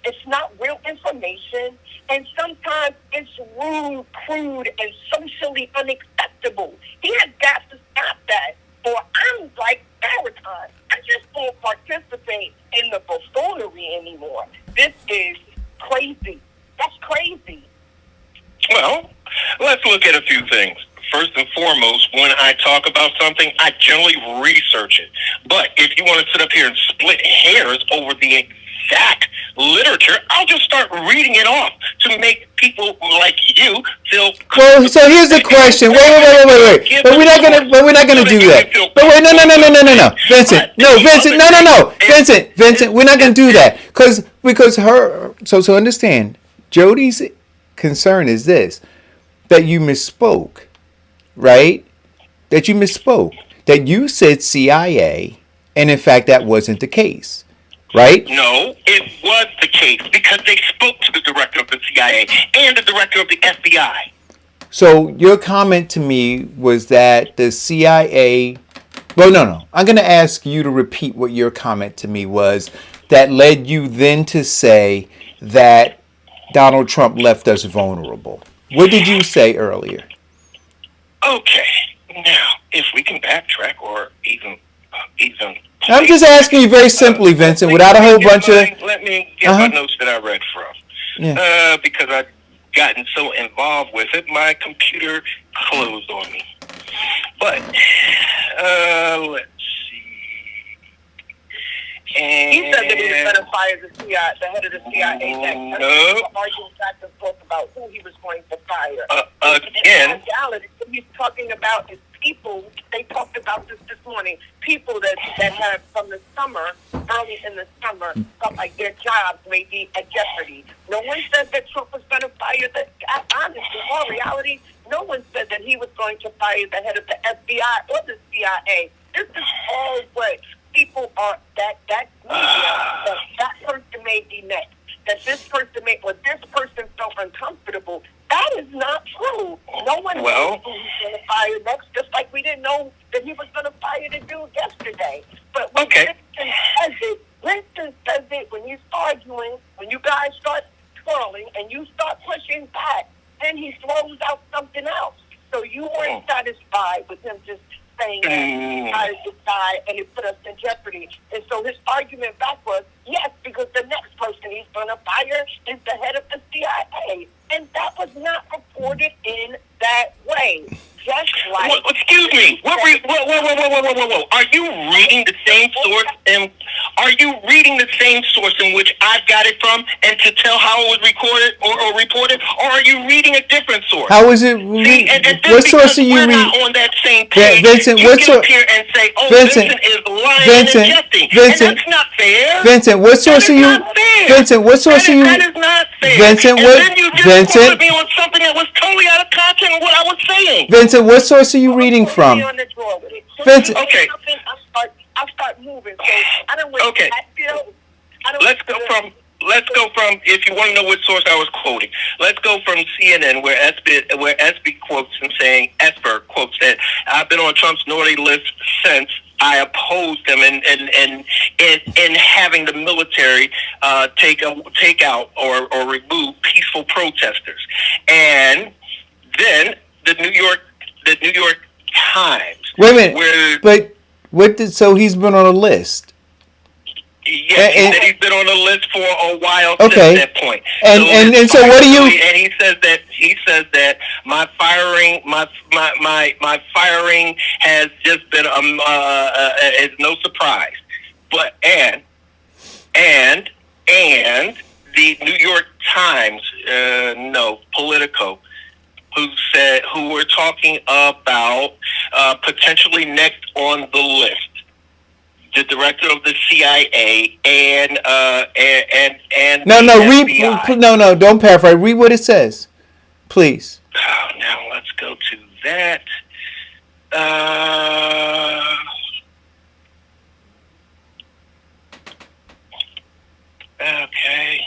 it's not real information, and sometimes it's rude, crude, and socially unacceptable. He has got to stop that, or I'm like Farrakhan. I just won't participate in the buffoonery anymore. This is crazy. That's crazy. Well, let's look at a few things. First and foremost, when I talk about something, I generally research it. But if you want to sit up here and split hairs over the exact literature, I'll just start reading it off to make people like you feel. Well, so here's the question. Wait. But we're not gonna do that. But wait, no. Vincent, we're not gonna do that because her. So understand, Jody's concern is this: that you misspoke, right? That you misspoke. That you said CIA, and in fact that wasn't the case. Right? No, it was the case because they spoke to the director of the CIA and the director of the FBI. So your comment to me was that the CIA... Well, no. I'm going to ask you to repeat what your comment to me was that led you then to say that Donald Trump left us vulnerable. What did you say earlier? Okay. Now, if we can backtrack or even... I'm just asking you very simply, Vincent, without a whole bunch of... Let me get my notes that I read from. Yeah. Because I've gotten so involved with it, my computer closed on me. But, let's see. And He said that he was going to fire the head of the CIA next. No. Arguing back and forth about who he was going to fire. Again. In reality, what he's talking about is people. They talked about this morning. People that have from the summer, early in the summer, felt like their jobs may be at jeopardy. No one said that Trump was going to fire the. Honestly, in all reality, no one said that he was going to fire the head of the FBI or the CIA. This is all what people are that media that person may be next. That this person felt uncomfortable. That is not true. No one knows who he's going to fire next, just like we didn't know that he was going to fire the dude yesterday. But when Winston says it, when he's arguing, when you guys start twirling and you start pushing back, then he throws out something else. So you weren't satisfied with him just saying that fired this guy and it put us in jeopardy. And so his argument back was, yes, because the next person he's going to fire is the head of the CIA. And that was not reported in that way. Just like... Well, excuse me. Whoa. Are you reading the same source? Are you reading the same source in which I've got it from and to tell how it was recorded or reported? Or are you reading a different source? How is it? What source are you reading? We're not on that same page. Vincent, you get up here and say, Vincent is lying and injecting. And that's not fair. Vincent, what source are you? Vincent, what source are you? That is not fair. Vincent, what? And then you just quoted me on something that was totally out of context of what I was saying. Vincent, what source are you reading from? Vincent. Okay. I'll start moving. So I don't want okay. Let's go from, if you want to know what source I was quoting, let's go from CNN where SB quotes him saying, Esper quotes that, I've been on Trump's naughty list since I opposed him in having the military take out or remove peaceful protesters. And then the New York Times. Wait a minute. So he's been on a list. Yes, he said he's been on the list for a while Okay. since that point. And so what do you? And he says that my firing has just been is no surprise. But and the New York Times, no, Politico, who were talking about potentially next on the list, the director of the CIA and No, the read. FBI. No, don't paraphrase. Read what it says, please. Now let's go to that. Okay.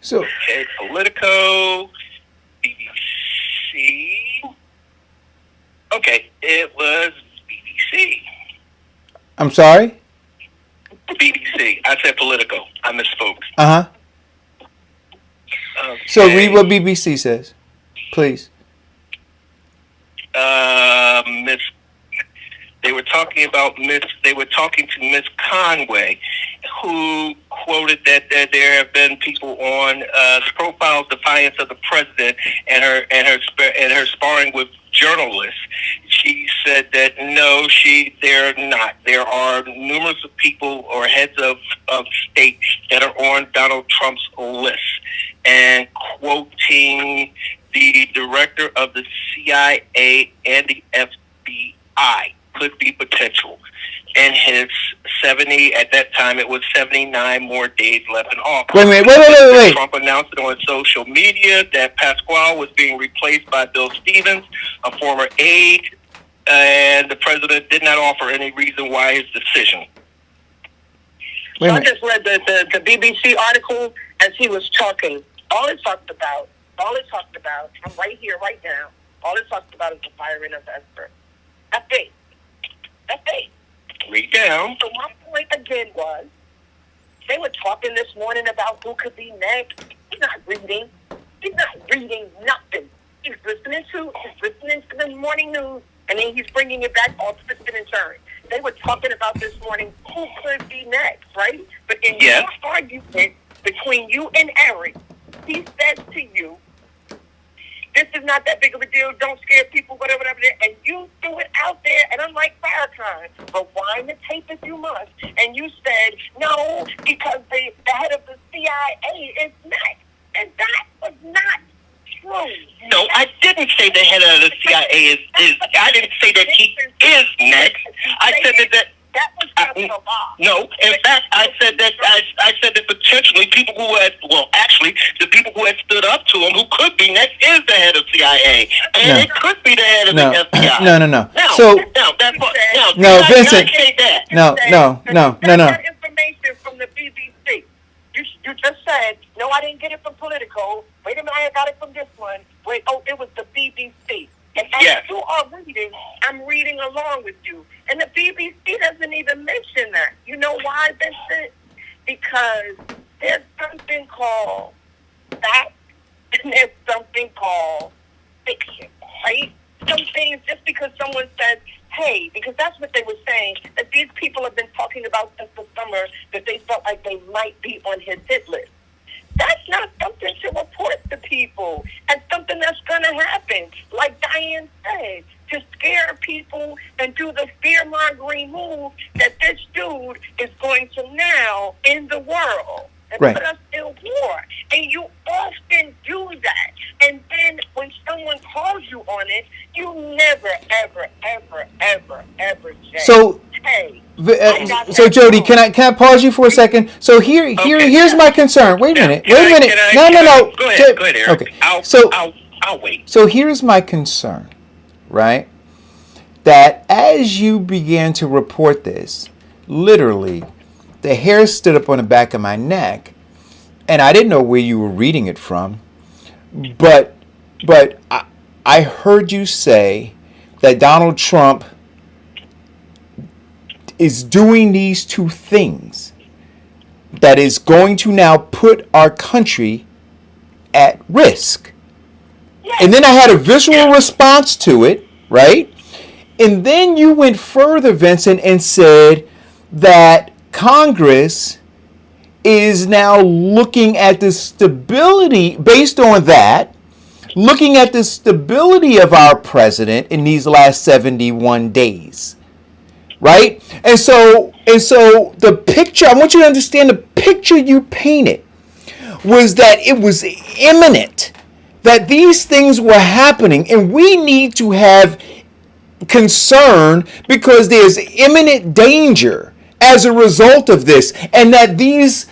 So Okay, Politico, BBC. Okay, it was BBC. I'm sorry. BBC. I said Politico. I misspoke. Okay. So read what BBC says, please. Miss. They were talking to Miss Conway, who quoted that there have been people on the profile defiance of the president and her sparring with journalists. She said that no, they're not. There are numerous of people or heads of state that are on Donald Trump's list, and quoting the director of the CIA and the FBI could be potential. And his 70, at that time it was 79 more days left in office. Wait. Trump announced it on social media that Pasquale was being replaced by Bill Stevens, a former aide, and the president did not offer any reason why his decision. So I just read the BBC article as he was talking. All it talked about, I'm right here, right now, all it talked about is the firing of Esper. That's it. Read down. So my point again was, they were talking this morning about who could be next. He's not reading nothing. He's listening to the morning news, and then he's bringing it back all twisted and turned. They were talking about this morning who could be next, right? But in your argument between you and Eric, he says to you, this is not that big of a deal, don't scare people, whatever, and you threw it out there, and unlike Farrakhan, rewind the tape if you must, and you said, no, because the head of the CIA is next, and that was not true. No, I didn't say the head of the CIA is I didn't say that he is next. I said that was just a lie. No, in fact, I said that potentially people who had, the people who had stood up to him, who could be next, is the head of CIA, and it could be the head of the FBI. No. Vincent. No. That information from the BBC. You just said, no, I didn't get it from Politico. Wait a minute, I got it from this one. Wait, it was the BBC. And as you are reading, I'm reading along with you. And the BBC doesn't even mention that. You know why, Vincent? Because there's something called fact and there's something called fiction, right? Some things, just because someone says, hey, because that's what they were saying, that these people have been talking about since the summer, that they felt like they might be on his hit list. That's not something to report to people and something that's going to happen. Like Diane said, to scare people and do the fear-mongering move that this dude is going to now end the world and put us in war. And you often do that. And then when someone calls you on it, you never, ever say, hey. So Jody, can I pause you for a second? So here's my concern. Wait a minute. No. Go ahead, Eric. Okay. I'll wait. So here's my concern, right? That as you began to report this, literally, the hair stood up on the back of my neck, and I didn't know where you were reading it from, but I heard you say that Donald Trump is doing these two things that is going to now put our country at risk. And then I had a visual response to it, right? And then you went further, Vincent, and said that Congress is now looking at the stability, based on that, looking at the stability of our president in these last 71 days. Right? And so the picture, I want you to understand the picture you painted was that it was imminent that these things were happening, and we need to have concern because there's imminent danger as a result of this, and that these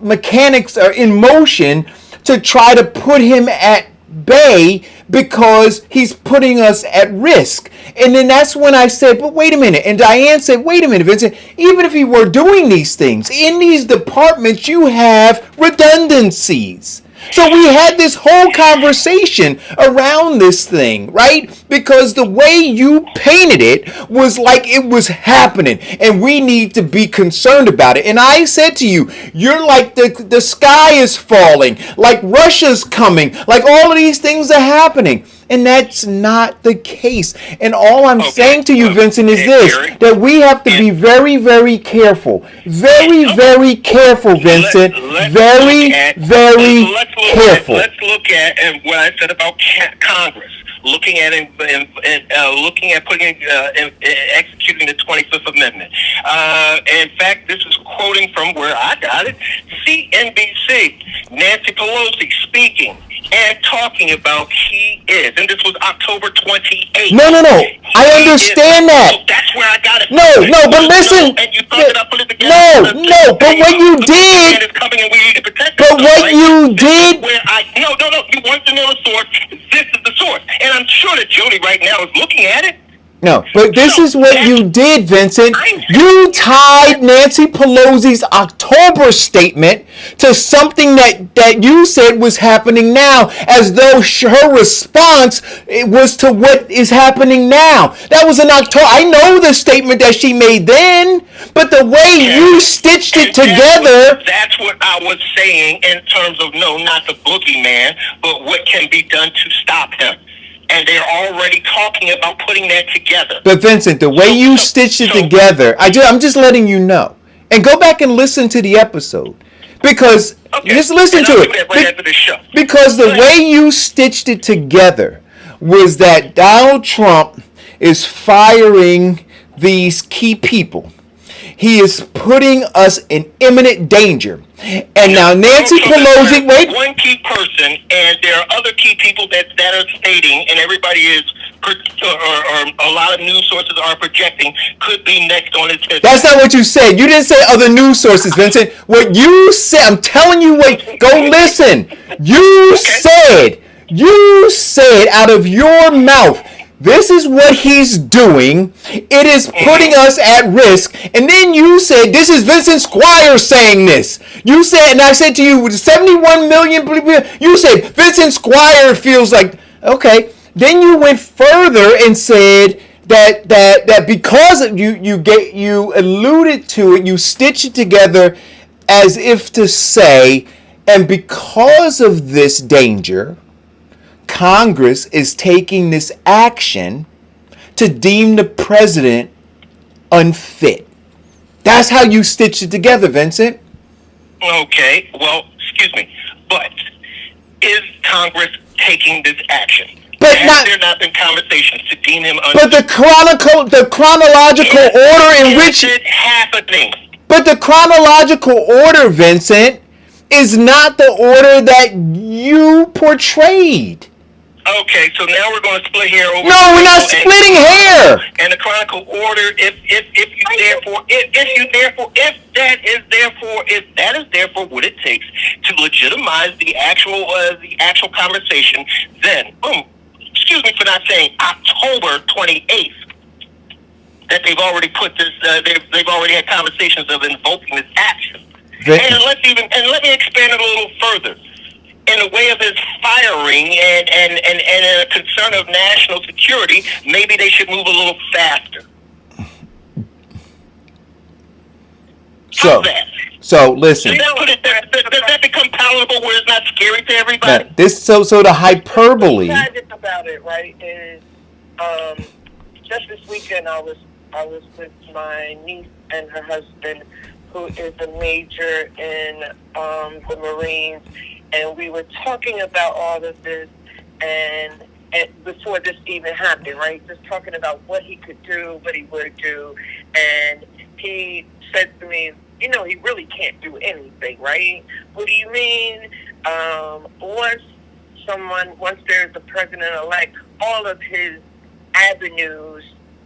mechanics are in motion to try to put him at bay because he's putting us at risk. And then that's when I said, but wait a minute. And Diane said, wait a minute, Vincent, even if he were doing these things, in these departments, you have redundancies. So we had this whole conversation around this thing, right? Because the way you painted it was like it was happening and we need to be concerned about it. And I said to you, you're like the sky is falling, like Russia's coming, like all of these things are happening. And that's not the case. And all I'm saying to you, Vincent, is this, Eric, that we have to be very, very careful. Very, very careful, Vincent. Very, very careful. Let's look at and what I said about Congress. Looking at executing the 25th Amendment. In fact, this is quoting from where I got it. CNBC, Nancy Pelosi speaking and talking about he is, and this was October 28th. No. I understand that. So that's where I got it. No, but listen. And you thought that I put it together. No, but what you did. Is coming and we need to protect But ourselves, what right? you did. Where no. You want to know the source. This is the source, and I'm sure that Jody right now is looking at it. No, but this is what you did, Vincent. You tied Nancy Pelosi's October statement to something that you said was happening now, as though her response was to what is happening now. That was in October. I know the statement that she made then, but the way you stitched it together. That's what I was saying in terms of, no, not the boogeyman, but what can be done to stop him. And they're already talking about putting that together. But Vincent, the way you stitched it together, I'm just letting you know. And go back and listen to the episode. Because, just listen to it. Right after this show. Because the way you stitched it together was that Donald Trump is firing these key people. He is putting us in imminent danger. And now Nancy Pelosi, wait. One key person, and there are other key people that are stating, and everybody is, or a lot of news sources are projecting, could be next on his list. That's not what you said. You didn't say other news sources, Vincent. What you said, I'm telling you what, go listen. You said out of your mouth, this is what he's doing. It is putting us at risk. And then you said, this is Vincent Squire saying this. You said, and I said to you, with 71 million people, you said, Vincent Squire feels like, okay. Then you went further and said that because you alluded to it, you stitched it together as if to say, and because of this danger, Congress is taking this action to deem the president unfit. That's how you stitched it together, Vincent. Okay, well, excuse me, but is Congress taking this action? But Has there not been conversations to deem him unfit? But the chronological order in which it happening? But the chronological order, Vincent, is not the order that you portrayed. Okay, so now we're going to split hair over. No, we're not splitting hair. And the chronicle order, if that is therefore what it takes to legitimize the actual conversation, then excuse me for not saying October 28th, that they've already put this, they've already had conversations of invoking this action. And let me expand it a little further. In the way of his firing and a concern of national security, maybe they should move a little faster. So listen. Does that become palatable where it's not scary to Now, everybody? this so the hyperbole. The tragic about it, right, is just this weekend I was with my niece and her husband, who is a major in the Marines, and we were talking about all of this, and before this even happened, right? Just talking about what he could do, what he would do, and he said to me, you know, he really can't do anything, right? What do you mean? Once there's a president-elect, all of his avenues,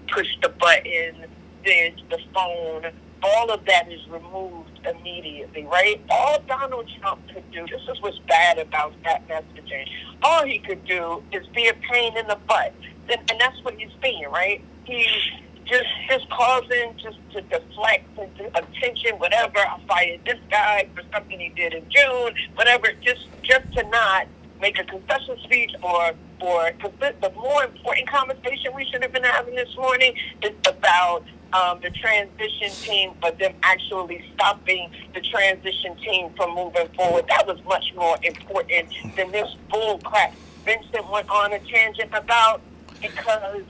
push the button, there's the phone, all of that is removed immediately, right? All Donald Trump could do, this is what's bad about that messaging, all he could do is be a pain in the butt. And that's what he's being, right? He's just causing just to deflect attention, whatever. I fired this guy for something he did in June, whatever, just to not make a concession speech or the more important conversation we should have been having this morning is about the transition team, but them actually stopping the transition team from moving forward. That was much more important than this bull crap Vincent went on a tangent about, because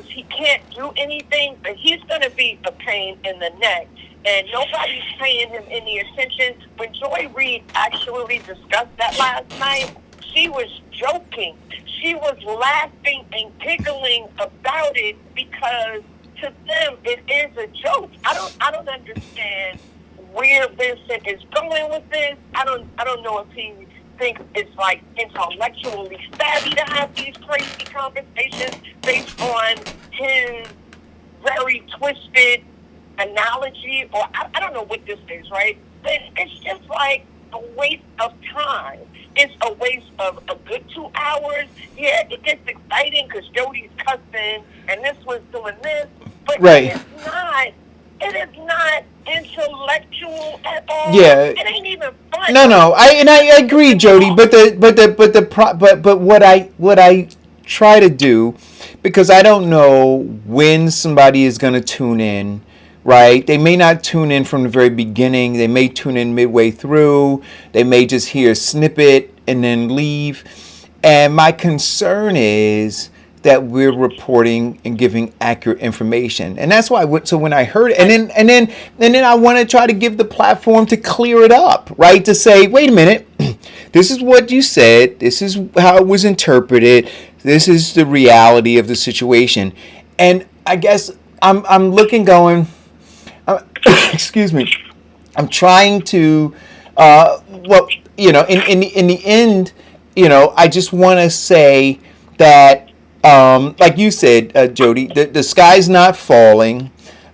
he can't do anything, but he's going to be a pain in the neck. And nobody's paying him any attention. When Joy Reid actually discussed that last night, she was joking. She was laughing and giggling about it because to them it is a joke. I don't understand where Vincent is going with this. I don't know if he thinks it's like intellectually savvy to have these crazy conversations based on his very twisted analogy, or I don't know what this is, right? But it's just like a waste of time. It's a waste of a good 2 hours. Yeah, it gets exciting because Jody's cussing and this was doing this, but right. It is not intellectual at all. Yeah. It ain't even fun. No. I agree, Jody. But what I try to do, because I don't know when somebody is going to tune in, right? They may not tune in from the very beginning. They may tune in midway through. They may just hear a snippet and then leave. And my concern is that we're reporting and giving accurate information, and that's why. So when I heard it, and then I want to try to give the platform to clear it up, right? To say, wait a minute, this is what you said. This is how it was interpreted. This is the reality of the situation, and I guess I'm looking, going. Excuse me. I'm trying to, well, in the end, I just want to say that, like you said, Jody, the sky's not falling,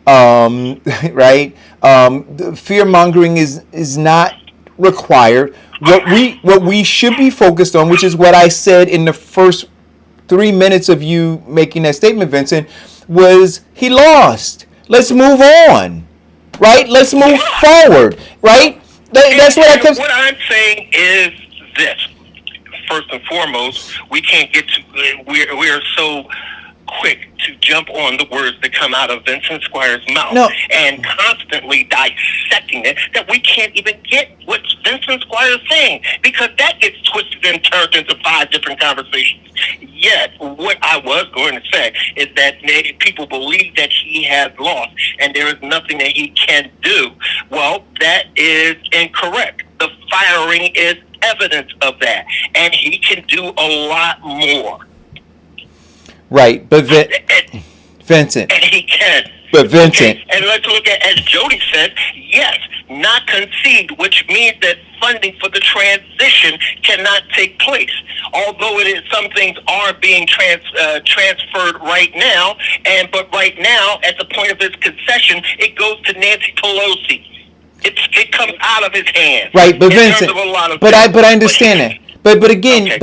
right? The fear mongering is not required. What we should be focused on, which is what I said in the first 3 minutes of you making that statement, Vincent, was he lost. Let's move on, right? Let's move forward, right? That's what I comes. What I'm saying is this: first and foremost, we can't get to. We're so quick to jump on the words that come out of Vincent Squire's mouth and constantly dissecting it, that we can't even get what Vincent Squire is saying, because that gets twisted and turned into 5 different conversations. Yet, what I was going to say is that people believe that he has lost and there is nothing that he can do. Well, that is incorrect. The firing is evidence of that, and he can do a lot more. Right, but Vincent. And he can. But Vincent. Okay. And let's look at, as Jody said, yes, not concede, which means that funding for the transition cannot take place. Although some things are being transferred right now, but right now, at the point of his concession, it goes to Nancy Pelosi. It comes out of his hands. Right, but Vincent. But I understand that. But again.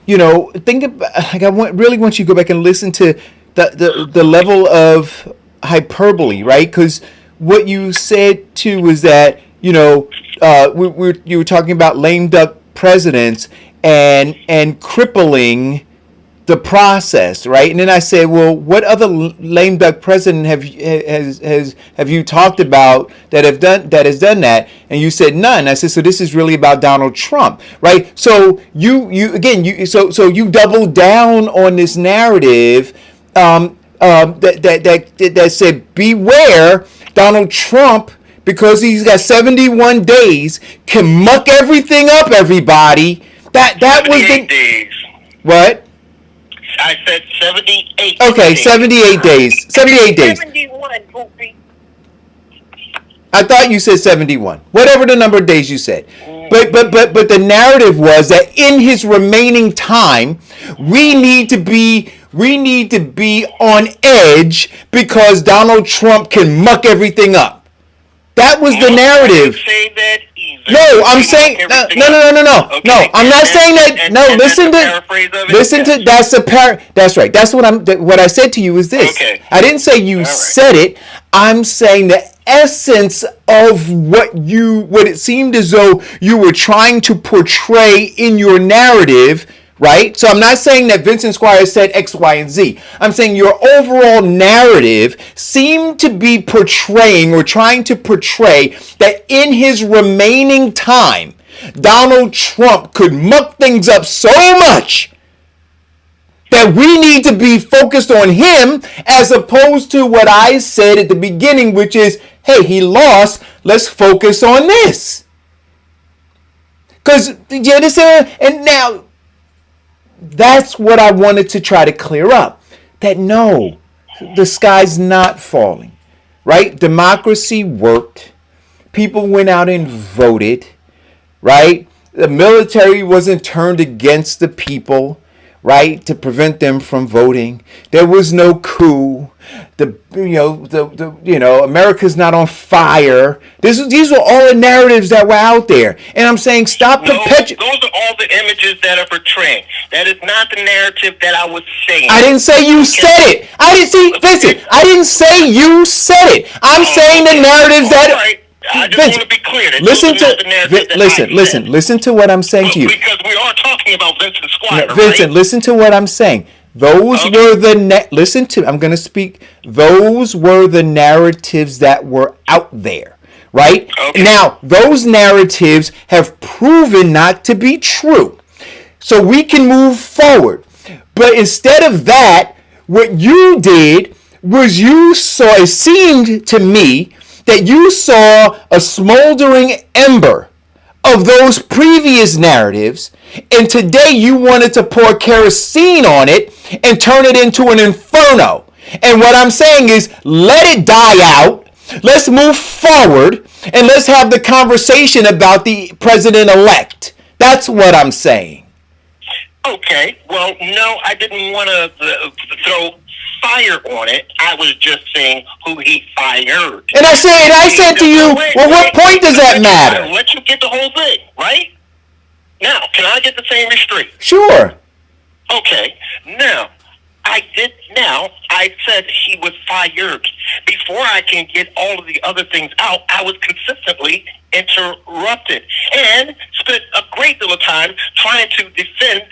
Think about. Like, I really want you to go back and listen to the level of hyperbole, right? Because what you said too was that you were talking about lame duck presidents and crippling the process, right? And then I said, well, what other lame duck president have you talked about that has done that? And you said none. I said, so this is really about Donald Trump, right? So so you double down on this narrative that said, beware, Donald Trump, because he's got 71 days, can muck everything up, everybody. That was the days. What? I said 78. Okay, days. 78 days. 78 days. 71, Goofy. I thought you said 71. Whatever the number of days you said. But the narrative was that in his remaining time, we need to be on edge because Donald Trump can muck everything up. That was the narrative. Say that either. No, I'm saying no. Okay. No, I'm not saying that. No, listen to that's That's right. That's what I said to you is this. Okay. I didn't say you said it. I'm saying the essence of what it seemed as though you were trying to portray in your narrative. Right? So I'm not saying that Vincent Squire said X, Y, and Z. I'm saying your overall narrative seemed to be portraying or trying to portray that in his remaining time, Donald Trump could muck things up so much that we need to be focused on him as opposed to what I said at the beginning, which is, hey, he lost. Let's focus on this. Because, and now, that's what I wanted to try to clear up. That no, the sky's not falling, right? Democracy worked. People went out and voted, right? The military wasn't turned against the people, right, to prevent them from voting. There was no coup. America's not on fire. These were all the narratives that were out there. And I'm saying stop perpetuating. Those are all the images that are portraying. That is not the narrative that I was saying. I didn't say you said it. I didn't see. Listen, I didn't say you said it. I'm saying the narratives that. Right. I just want to be clear. Listen to what I'm saying to you. Because we are talking about Vincent Squire, Vincent, right? Listen to what I'm saying. Those were the I'm going to speak. Those were the narratives that were out there, right? Okay. Now, those narratives have proven not to be true. So we can move forward. But instead of that, what you did was it seemed to me that you saw a smoldering ember of those previous narratives, and today you wanted to pour kerosene on it and turn it into an inferno. And what I'm saying is, let it die out. Let's move forward, and let's have the conversation about the president-elect. That's what I'm saying. Okay. Well, no, I didn't want to throw fire on it. I was just saying who he fired. And I said to you, what point does that matter? I'll let you get the whole thing, right? Now, can I get the same restraint? Sure. Okay. Now, I said he was fired. Before I can get all of the other things out, I was consistently interrupted and spent a great deal of time trying to defend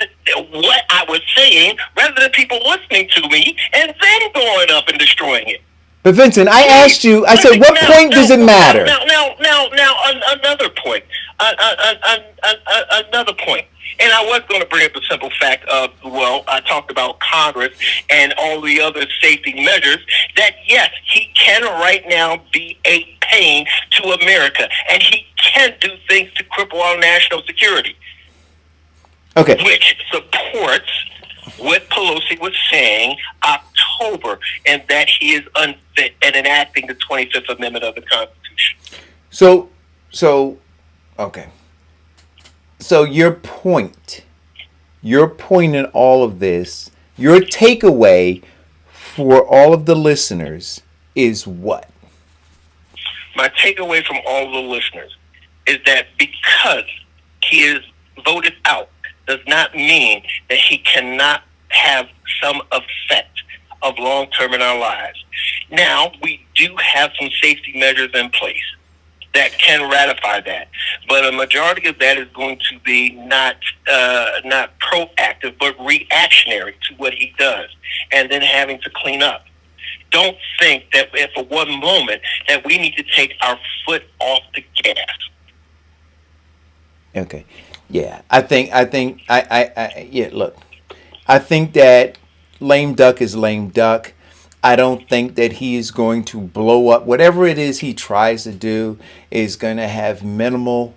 what I was saying rather than people listening to me and then going up and destroying it. But Vincent, I asked you, I said, what point does it matter? Now, another point. Another point. And I was going to bring up the simple fact of, I talked about Congress and all the other safety measures, that yes, he can right now be a pain to America, and he can do things to cripple our national security. Okay. Which supports what Pelosi was saying October, and that he is unfit and enacting the 25th Amendment of the Constitution. Okay. So your point in all of this, your takeaway for all of the listeners is what? My takeaway from all the listeners is that because he is voted out does not mean that he cannot have some effect of long-term in our lives. Now, we do have some safety measures in place that can ratify that, but a majority of that is going to be not proactive but reactionary to what he does, and then having to clean up. Don't think that for one moment that we need to take our foot off the gas. Okay. Yeah. Look, I think that lame duck is lame duck. I don't think that he is going to blow up. Whatever it is he tries to do is going to have minimal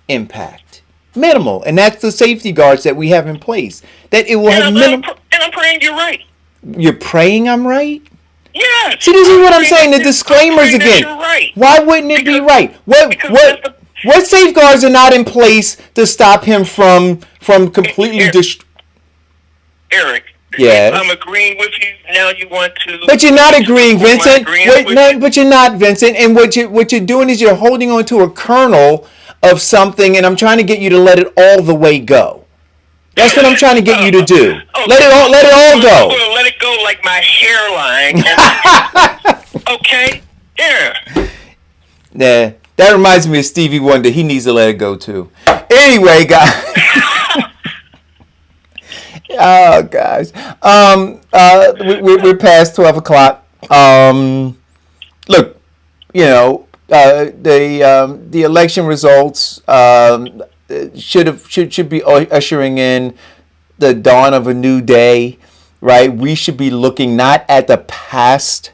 impact. Minimal. And that's the safety guards that we have in place. That it will have minimal. And I'm praying you're right. You're praying I'm right? Yeah. See, this is what I'm saying. The disclaimers again. Right. Why wouldn't it be right? What safeguards are not in place to stop him from completely Eric. Yes. I'm agreeing with you. Now you want to. But you're not agreeing, Vincent. But you're not, Vincent. And what you're doing is you're holding on to a kernel of something, and I'm trying to get you to let it all the way go. That's what I'm trying to get you to do. Okay. Let it all go. Well, let it go like my hairline. Okay. Yeah. Nah, that reminds me of Stevie Wonder. He needs to let it go too. Anyway, guys. Oh, guys. We're past 12 o'clock. Look, the election results should be ushering in the dawn of a new day, right? We should be looking not at the past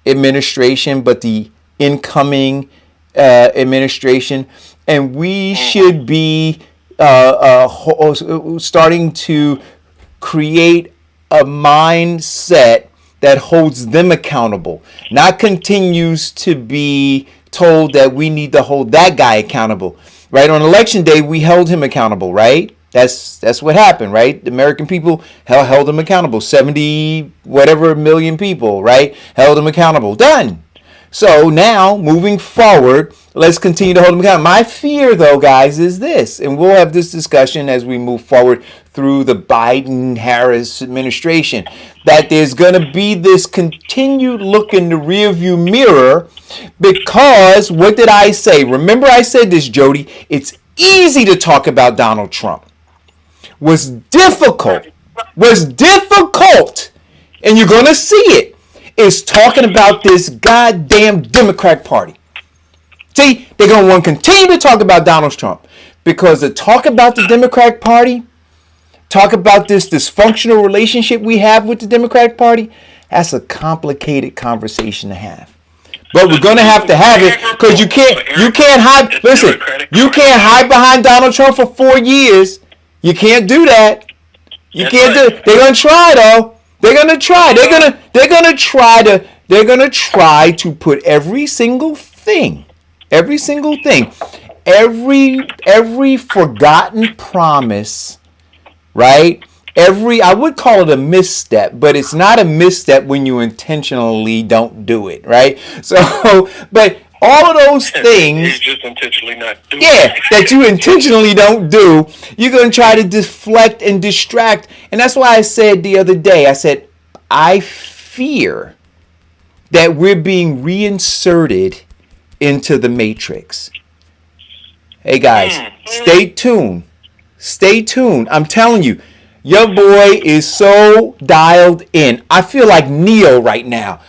administration, but the incoming administration, and we should be starting to create a mindset that holds them accountable, not continues to be told that we need to hold that guy accountable. Right? On election day, we held him accountable, right? That's what happened, right? The American people held him accountable. 70 whatever million people, right? Held him accountable. Done. So now, moving forward, let's continue to hold him accountable. My fear, though, guys, is this, and we'll have this discussion as we move forward through the Biden-Harris administration, that there's going to be this continued look in the rearview mirror because, what did I say? Remember I said this, Jody, it's easy to talk about Donald Trump. Was difficult, and you're going to see it, is talking about this goddamn Democrat Party. See, they're going to want to continue to talk about Donald Trump because to talk about the Democratic Party, talk about this dysfunctional relationship we have with the Democratic Party, that's a complicated conversation to have. But we're going to have it because you can't hide. Listen, you can't hide behind Donald Trump for 4 years. You can't do that. You can't do it. They're going to try though. They're going to try. They're going to try to put every single thing, every forgotten promise, right? I would call it a misstep, but it's not a misstep when you intentionally don't do it, right? So, but all of those things, you just intentionally not do that you intentionally don't do, you're going to try to deflect and distract. And that's why I said the other day, I fear that we're being reinserted into the Matrix. Hey guys, stay tuned. I'm telling you, your boy is so dialed in. I feel like Neo right now.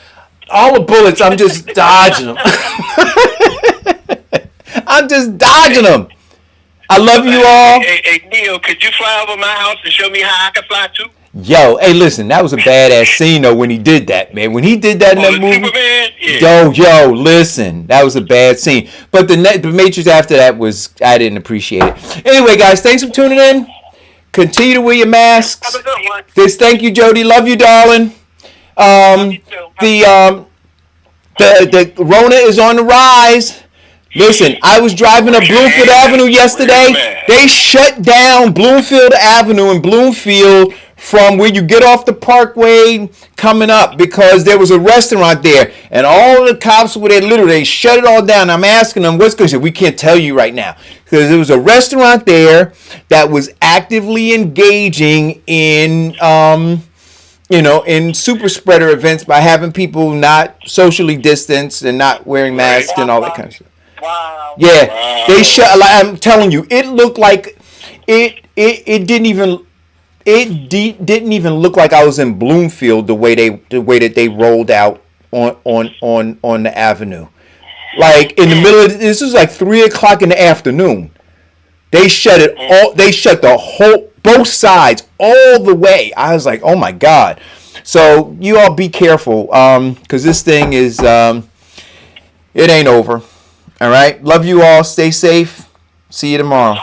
All the bullets, I'm just dodging them. I love you all. Hey, Neo, could you fly over my house and show me how I can fly too? Yo, hey, listen, that was a badass scene though when he did that, man. When he did that in that movie, Superman? Yeah. yo, listen, that was a bad scene. But the Matrix after that I didn't appreciate it. Anyway, guys, thanks for tuning in. Continue to wear your masks. Have a good one. Thank you, Jody. Love you, darling. The Rona is on the rise. Listen, I was driving up Bloomfield Avenue yesterday. They shut down Bloomfield Avenue in Bloomfield from where you get off the Parkway coming up because there was a restaurant there. And all the cops were there, literally, they shut it all down. I'm asking them, what's going on? We can't tell you right now. Because there was a restaurant there that was actively engaging in in super spreader events by having people not socially distanced and not wearing masks and all that kind of stuff. Wow. Yeah, they shut. I'm telling you, it looked like it didn't even didn't even look like I was in Bloomfield the way that they rolled out on the avenue. Like in the middle of this was like 3 o'clock in the afternoon. They shut it all. They shut the whole both sides all the way. I was like, oh my god. So you all be careful, because this thing is it ain't over. All right. Love you all. Stay safe. See you tomorrow.